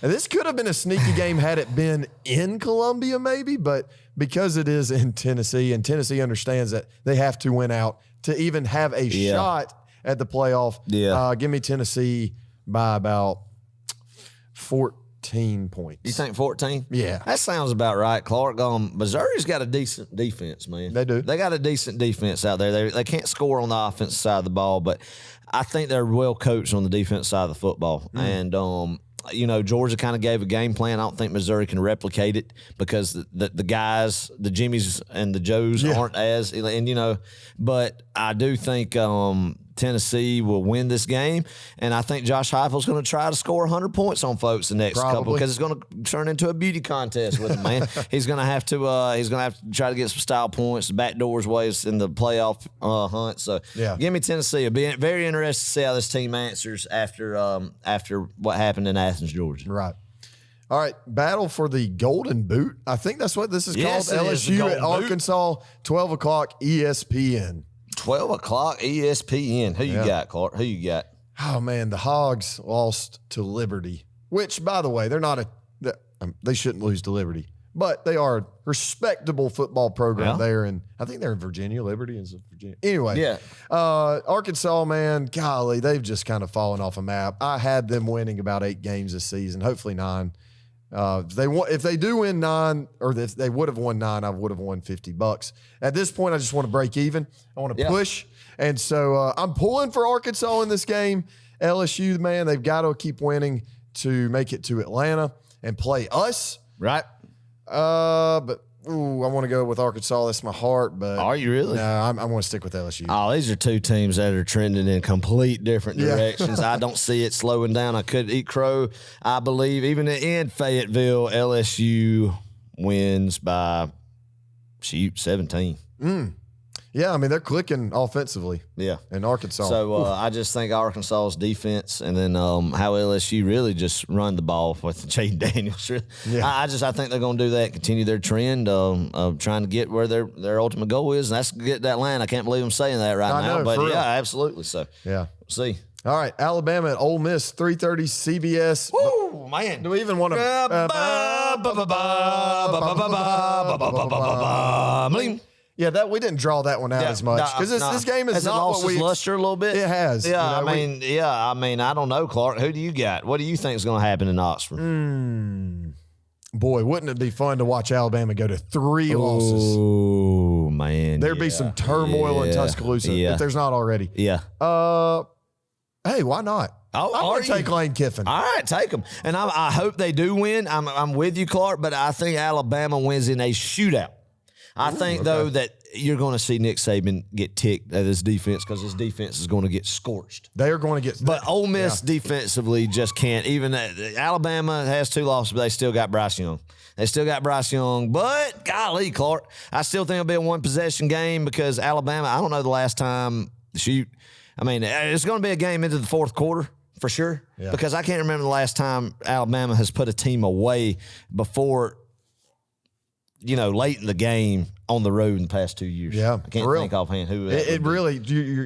And this could have been a sneaky game had it been in Columbia maybe, but because it is in Tennessee, and Tennessee understands that they have to win out to even have a shot at the playoff. Yeah. Give me Tennessee by about 14 points. You think 14? Yeah. That sounds about right, Clark. Missouri's got a decent defense, man. They do. They got a decent defense out there. They can't score on the offensive side of the ball, but I think they're well coached on the defense side of the football. And Georgia kind of gave a game plan. I don't think Missouri can replicate it because the guys, the Jimmies and the Joes aren't as, but I do think Tennessee will win this game, and I think Josh Heupel's going to try to score 100 points on folks the next couple because it's going to turn into a beauty contest with him, man. He's going to have to try to get some style points, backdoors ways in the playoff hunt. So give me Tennessee. It'll be very interesting to see how this team answers after what happened in Athens, Georgia. Right. All right, battle for the Golden Boot. I think that's what this is called. LSU at Arkansas, 12 o'clock, ESPN. 12 o'clock, ESPN. Who you got, Clark? Who you got? Oh, man, the Hogs lost to Liberty, which, by the way, they shouldn't lose to Liberty, but they are a respectable football program there, and I think they're in Virginia. Liberty is in Virginia. Anyway, Arkansas, man, golly, they've just kind of fallen off a map. I had them winning about 8 games this season, hopefully 9. If they do win 9, or if they would have won 9, I would have won $50. At this point, I just want to break even. I want to push. And so I'm pulling for Arkansas in this game. LSU, man, they've got to keep winning to make it to Atlanta and play us. Right. But I want to go with Arkansas. That's my heart. But are you really? No, I want to stick with LSU. Oh, these are two teams that are trending in complete different directions. I don't see it slowing down. I could eat crow. I believe even in Fayetteville, LSU wins by 17. Yeah, I mean, they're clicking offensively. Yeah. In Arkansas. So I just think Arkansas's defense and then how LSU really just run the ball with Jaden Daniels. Yeah. I think they're going to do that, continue their trend of trying to get where their ultimate goal is, and that's get that line. I can't believe I'm saying that now. But absolutely. So, we'll see. All right, Alabama at Ole Miss, 3:30 CBS. Woo, man. Do we even want to... Yeah, we didn't draw that one out as much because this game is not what we luster a little bit. It has. Yeah, I mean, I don't know, Clark. Who do you got? What do you think is going to happen in Oxford? Boy, wouldn't it be fun to watch Alabama go to 3 losses? Oh man, there'd be some turmoil in Tuscaloosa if there's not already. Yeah. Hey, why not? I'm going to take Lane Kiffin. All right, take them. And I hope they do win. I'm with you, Clark, but I think Alabama wins in a shootout. I think, though, that you're going to see Nick Saban get ticked at his defense because his defense is going to get scorched. They are going to get... But Ole Miss defensively just can't. Even Alabama has 2 losses, but they still got Bryce Young. But, golly, Clark, I still think it'll be a 1-possession game because Alabama, I don't know the last time, it's going to be a game into the 4th quarter. For sure, because I can't remember the last time Alabama has put a team away before late in the game on the road in the past 2 years. Yeah, I can't think offhand who it really.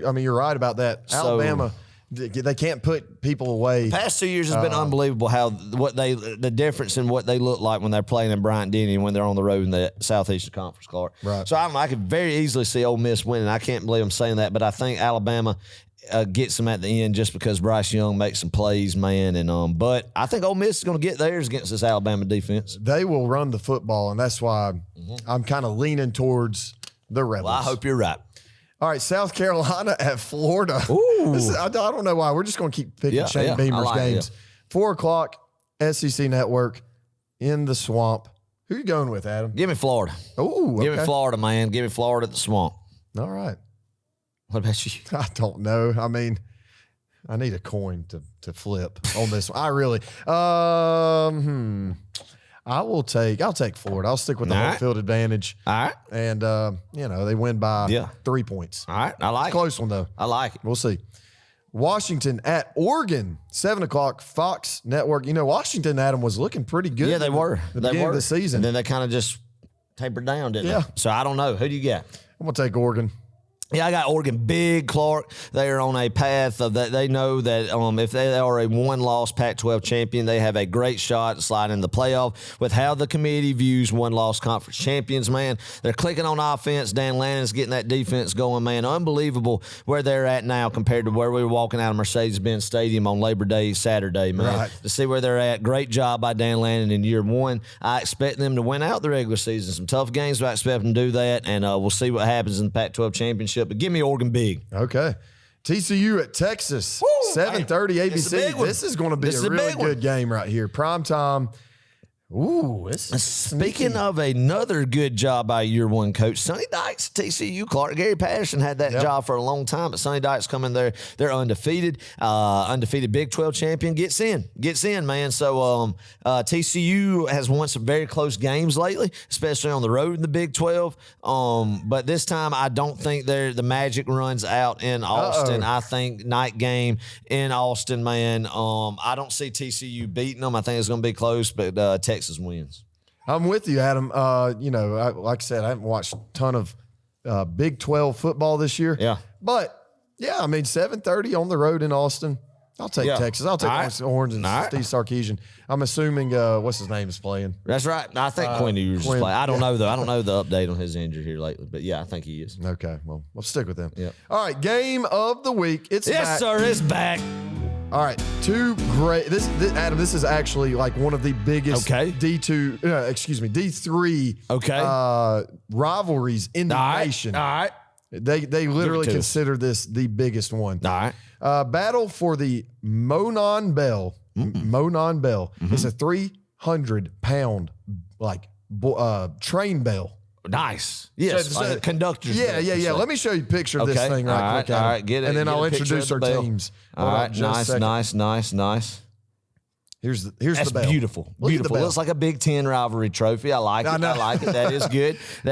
I mean, you're right about that. Alabama, they can't put people away. The past 2 years has been unbelievable. How the difference in what they look like when they're playing in Bryant-Denny and when they're on the road in the Southeastern Conference, Clark. Right. So I could very easily see Ole Miss winning. I can't believe I'm saying that, but I think Alabama gets them at the end just because Bryce Young makes some plays, man. And but I think Ole Miss is going to get theirs against this Alabama defense. They will run the football, and that's why I'm kind of leaning towards the Rebels. Well, I hope you're right. All right, South Carolina at Florida. Ooh. I don't know why. We're just going to keep picking Shane Beamer's games. 4 o'clock, SEC Network in the Swamp. Who you going with, Adam? Give me Florida. Oh, Give me Florida, man. Give me Florida at the Swamp. All right. What about you? I don't know. I mean, I need a coin to flip on this one. I really. I'll take Florida. I'll stick with the home field advantage. All right. And, they win by 3 points. All right. I like Close one, though. I like it. We'll see. Washington at Oregon, 7 o'clock, Fox Network. Washington, Adam, was looking pretty good. Yeah, they were. At the beginning of the season. And then they kind of just tapered down, didn't they? So I don't know. Who do you got? I'm going to take Oregon. Yeah, I got Oregon big, Clark. They are on a path of that. They know that if they are a one-loss Pac-12 champion, they have a great shot at sliding in the playoff. With how the committee views one-loss conference champions, man, they're clicking on offense. Dan Lannon's getting that defense going, man. Unbelievable where they're at now compared to where we were walking out of Mercedes-Benz Stadium on Labor Day Saturday, man. Right. To see where they're at, great job by Dan Lannon in year one. I expect them to win out the regular season. Some tough games, but I expect them to do that, and we'll see what happens in the Pac-12 championship. But give me Oregon big. Okay. TCU at Texas, 7:30 ABC. This is going to be a really good game right here. Prime time. Ooh, this is Speaking sneaky. of another good job by year one coach, Sonny Dykes at TCU. Clark Gary Patterson had that job for a long time, but Sonny Dykes coming there. They're undefeated. Undefeated Big 12 champion gets in, man. So TCU has won some very close games lately, especially on the road in the Big 12. But this time I don't think the magic runs out in Austin. I think night game in Austin, man. I don't see TCU beating them. I think it's going to be close, but Texas wins. I'm with you, Adam. Like I said, I haven't watched a ton of Big 12 football this year. Yeah. But, 7:30 on the road in Austin. I'll take Texas. I'll take Orange and Steve Sarkisian. I'm assuming, what's his name is playing. That's right. I think Quinn Ewers is playing. I don't know, though. I don't know the update on his injury here lately. But, I think he is. Okay. Well, we'll stick with them. Yeah. All right. Game of the week. It's back. Yes, sir. It's back. All right, two great. This Adam, this is actually like one of the biggest D3 rivalries in the nation. All right. They literally consider this the biggest one. All right. Battle for the Monon Bell. Monon Bell. It's a 300-pound train bell. Nice. Yes. So, conductors. Yeah. Let me show you a picture of this thing right quick. All right. Get it. And then I'll introduce our teams. All right. Nice. Here's the That's bell. Beautiful. Beautiful. Looks like a Big Ten rivalry trophy. I like it. I like it. That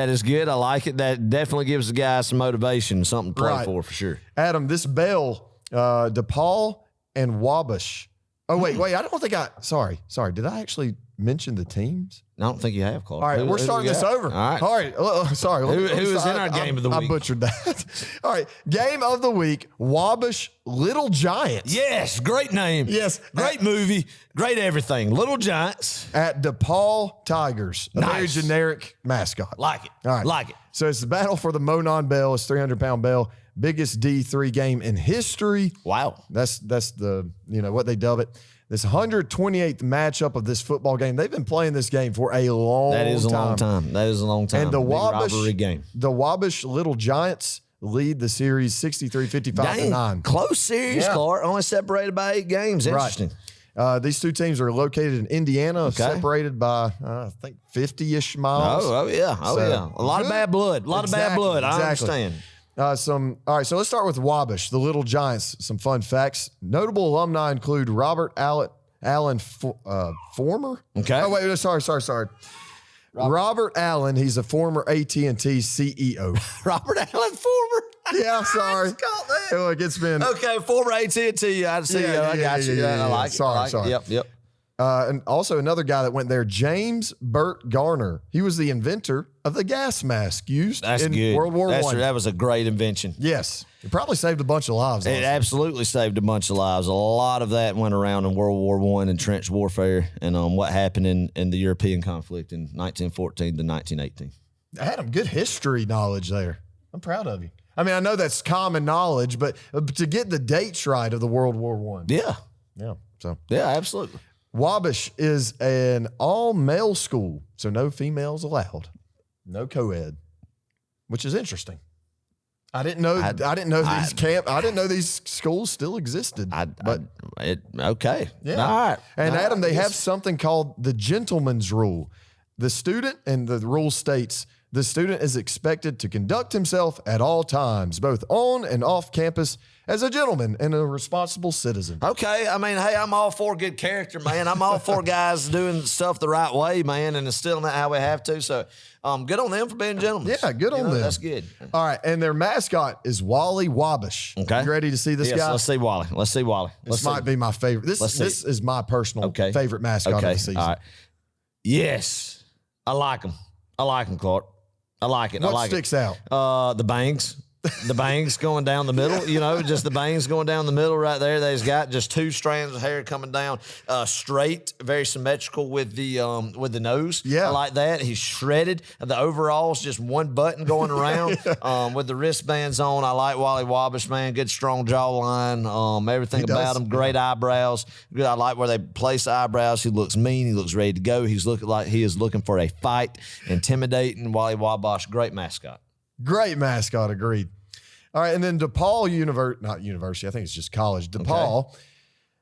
is good. I like it. That definitely gives the guys some motivation, something to play for sure. Adam, this bell, DePaul and Wabash. Oh, wait. I don't think sorry. Did I actually mention the teams? I don't think you have, Clark. All right, we're starting this over. All right. Sorry. Who is in our game of the week? I butchered that. All right, game of the week, Wabash Little Giants. Yes, great name. Yes. Great movie. Great everything. Little Giants. At DePaul Tigers. A very generic mascot. Like it. All right. Like it. So it's the battle for the Monon Bell. It's 300-pound bell. Biggest D3 game in history. Wow. That's the, what they dub it. This 128th matchup of this football game. They've been playing this game for a long time. That is a long time. And the rivalry game. The Wabash Little Giants lead the series 63-55-9. Close series, Clark. Only separated by 8 games. Interesting. Right. These two teams are located in Indiana, separated by, I think, 50-ish miles. Oh, yeah. A lot of bad blood. I understand. All right, so let's start with Wabash, the Little Giants. Some fun facts. Notable alumni include Robert Allen Former. Okay. Oh, wait, sorry. Robert Allen, he's a former AT&T CEO. Robert Allen Former? Yeah, sorry. Look, it's been... Okay, former AT&T CEO. I got you. I like it. Sorry. Yep. And also another guy that went there, James Burt Garner. He was the inventor of the gas mask used in World War I. That was a great invention. Yes. It probably saved a bunch of lives. It absolutely saved a bunch of lives. A lot of that went around in World War I and trench warfare and what happened in the European conflict in 1914 to 1918. Adam, good history knowledge there. I'm proud of you. I mean, I know that's common knowledge, but to get the dates right of the World War I. Yeah. Yeah. So. Yeah, absolutely. Wabash is an all-male school, so no females allowed, no co-ed, which is interesting. I didn't know. I didn't know these schools still existed. Okay. Yeah. All right. And Adam, they have something called the gentleman's rule. The student, and the rule states, the student is expected to conduct himself at all times, both on and off campus, as a gentleman and a responsible citizen. Okay. I mean, hey, I'm all for good character, man. I'm all for guys doing stuff the right way, man, and instilling that how we have to. So good on them for being gentlemen. Yeah, good on them. That's good. All right. And their mascot is Wally Wabash. Okay. You ready to see this guy? Let's see Wally. This might be my favorite. This is my personal favorite mascot of the season. All right. Yes. I like him. Clark. I like it. What sticks out? The bangs. The bangs going down the middle, just the bangs going down the middle right there. They've got just 2 strands of hair coming down straight, very symmetrical with the nose. Yeah. I like that. He's shredded. The overalls, just 1 button going around with the wristbands on. I like Wally Wabash, man. Good, strong jawline. Everything about him. Great eyebrows. I like where they place the eyebrows. He looks mean. He looks ready to go. He's looking like he is looking for a fight. Intimidating. Wally Wabash, great mascot. Great mascot, agreed. All right, and then DePaul not university, I think it's just college. DePaul,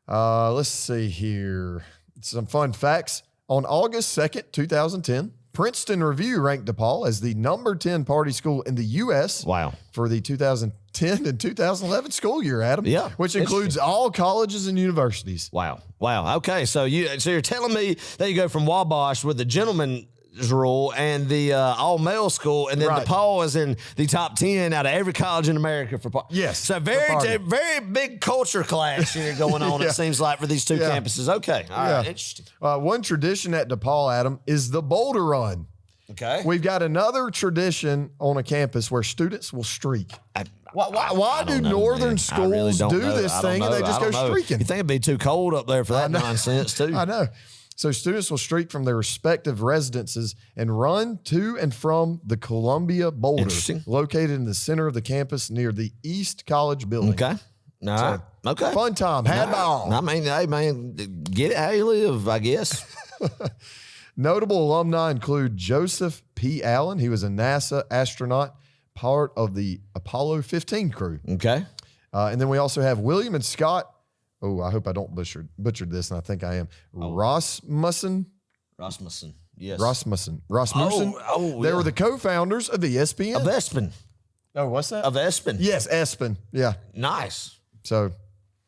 let's see here. Some fun facts. On August 2nd, 2010, Princeton Review ranked DePaul as the number 10 party school in the U.S. Wow. For the 2010 and 2011 school year, Adam. Yeah. Which includes all colleges and universities. Wow. Okay, so you're telling me that you go from Wabash with the gentleman rule and the all-male school, and then DePaul is in the top 10 out of every college in America for yes. So very big culture clash here going on. It seems like for these 2 campuses. Okay, all right, interesting. One tradition at DePaul, Adam, is the boulder run. Okay, we've got another tradition on a campus where students will streak. Why do northern schools do this thing and they just go streaking? You think it'd be too cold up there for that nonsense too? I know. So students will streak from their respective residences and run to and from the Columbia Boulder, located in the center of the campus near the East College building. Okay. All right. Okay. Fun time. Had ball. I mean, hey, man, get it how you live, I guess. Notable alumni include Joseph P. Allen. He was a NASA astronaut, part of the Apollo 15 crew. Okay. And then we also have William and Scott. Oh, I hope I don't butcher this, and I think I am. Rasmussen. Yes. Rasmussen. They were the co-founders of ESPN. Of Espen. Oh, what's that? Of Espen. Yes, Espen. Yeah. Nice. So,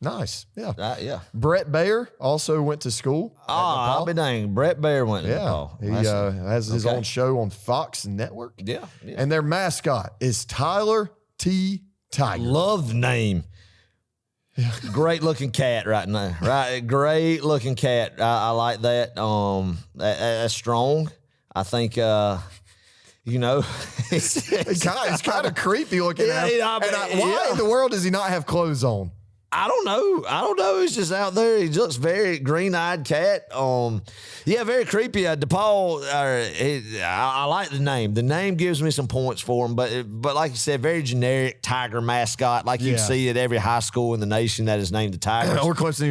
nice. Yeah. Yeah. Brett Baer also went to school. I'll be dang. Brett Baer went to DePaul. He has his own show on Fox Network. Yeah. And their mascot is Tyler T. Tiger. Love the name. Yeah. Great looking cat right now. Right, great looking cat. I like that. That's strong. I think it's kind of creepy looking at him. Why in the world does he not have clothes on? I don't know. He's just out there. He looks very green-eyed cat. Very creepy. DePaul. I like the name. The name gives me some points for him. But like you said, very generic tiger mascot, like you see at every high school in the nation that is named the Tigers. Or Clemson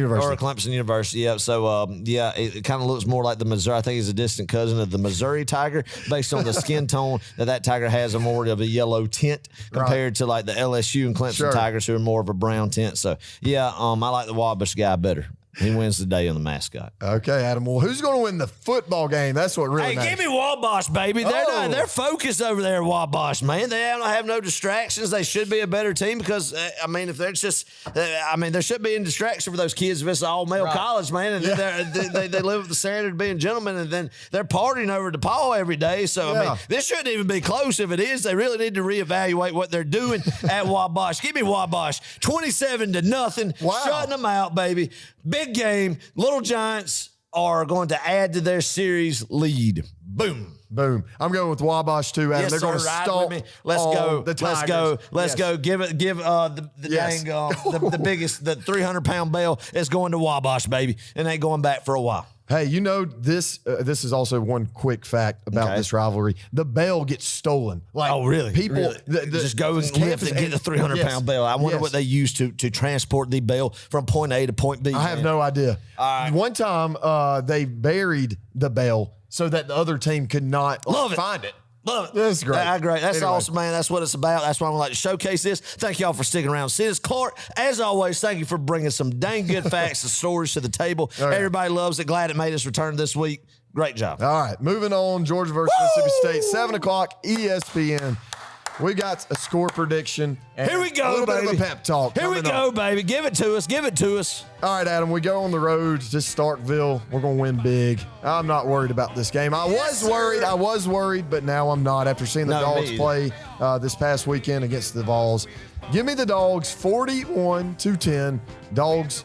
University. Yeah. So it kind of looks more like the Missouri. I think he's a distant cousin of the Missouri Tiger, based on the skin tone that tiger has a more of a yellow tint compared to like the LSU and Clemson Tigers, who are more of a brown tint. So. Yeah, I like the Wabash guy better. He wins the day on the mascot. Okay, Adam. Well, who's going to win the football game? That's what really matters. Give me Wabash, baby. They're focused over there at Wabash, man. They don't have no distractions. They should be a better team because, if they're just, there should be a distraction for those kids if it's an all-male college, man. And then they live with the standard of being gentlemen, and then they're partying over DePaul every day. So, this shouldn't even be close. If it is, they really need to reevaluate what they're doing at Wabash. Give me Wabash. 27-0. Wow. Shutting them out, baby. Big game, Little Giants are going to add to their series lead. Boom. Boom. I'm going with Wabash too, Adam. Yes, They're going to ride stomp with me. Let's go. the Let's Tigers. go. Let's Yes. go. Give the Yes. dang the biggest, the 300-pound bell is going to Wabash, baby, and ain't going back for a while. Hey, you know this. This is also one quick fact about this rivalry. The bell gets stolen. Like, Oh, really? People Really? Just go and lift and get the 300-pound bell. I wonder what they use to transport the bell from point A to point B. I have no idea. One time, they buried the bell so that the other team could not find it. Love it. That's great. Great. That's Anyway. awesome, man. That's what it's about. That's why I would like to showcase this. Thank y'all for sticking around. See this, Clark. As always, thank you for bringing some dang good facts and stories to the table. Everybody loves it. Glad it made its return this week. Great job. All right, moving on. Georgia versus Mississippi State, 7 o'clock, ESPN. We got a score prediction. And Here we go, a little baby. bit of a pep talk. Here we coming go, up. baby. Give it to us. Give it to us. All right, Adam, we go on the road to Starkville. We're going to win big. I'm not worried about this game. I was worried, but now I'm not after seeing the Dawgs play this past weekend against the Vols. Give me the Dawgs 41-10. Dawgs,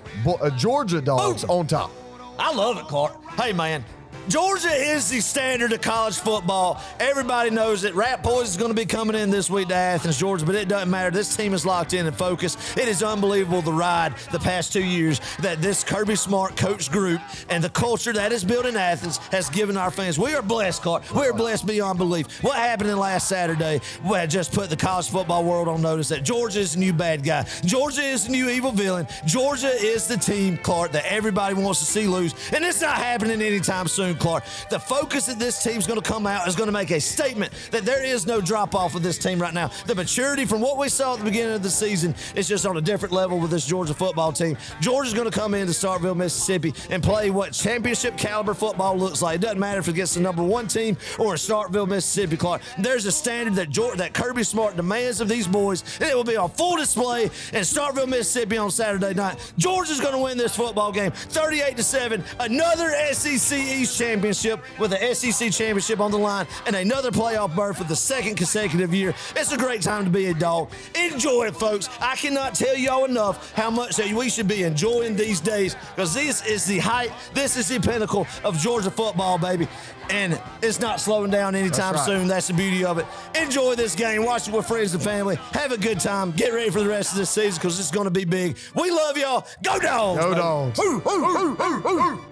Georgia Dawgs on top. I love it, Clark. Hey, man. Georgia is the standard of college football. Everybody knows it. Rat Poison is going to be coming in this week to Athens, Georgia, but it doesn't matter. This team is locked in and focused. It is unbelievable the ride the past 2 years that this Kirby Smart coach group and the culture that is built in Athens has given our fans. We are blessed, Clark. We are blessed beyond belief. What happened last Saturday just put the college football world on notice that Georgia is the new bad guy. Georgia is the new evil villain. Georgia is the team, Clark, that everybody wants to see lose, and it's not happening anytime soon, Clark. The focus that this team's going to come out is going to make a statement that there is no drop-off with this team right now. The maturity from what we saw at the beginning of the season is just on a different level with this Georgia football team. Georgia's going to come into Starkville, Mississippi, and play what championship caliber football looks like. It doesn't matter if it gets the number one team or a Starkville, Mississippi, Clark. There's a standard that Kirby Smart demands of these boys, and it will be on full display in Starkville, Mississippi on Saturday night. Georgia's going to win this football game 38-7, another SEC East championship with the SEC championship on the line and another playoff berth for the second consecutive year. It's a great time to be a dog. Enjoy it, folks. I cannot tell y'all enough how much that we should be enjoying these days, because this is the height, this is the pinnacle of Georgia football, baby. And it's not slowing down anytime soon. That's the beauty of it. Enjoy this game. Watch it with friends and family. Have a good time. Get ready for the rest of this season because it's going to be big. We love y'all. Go Dogs. Go Dogs.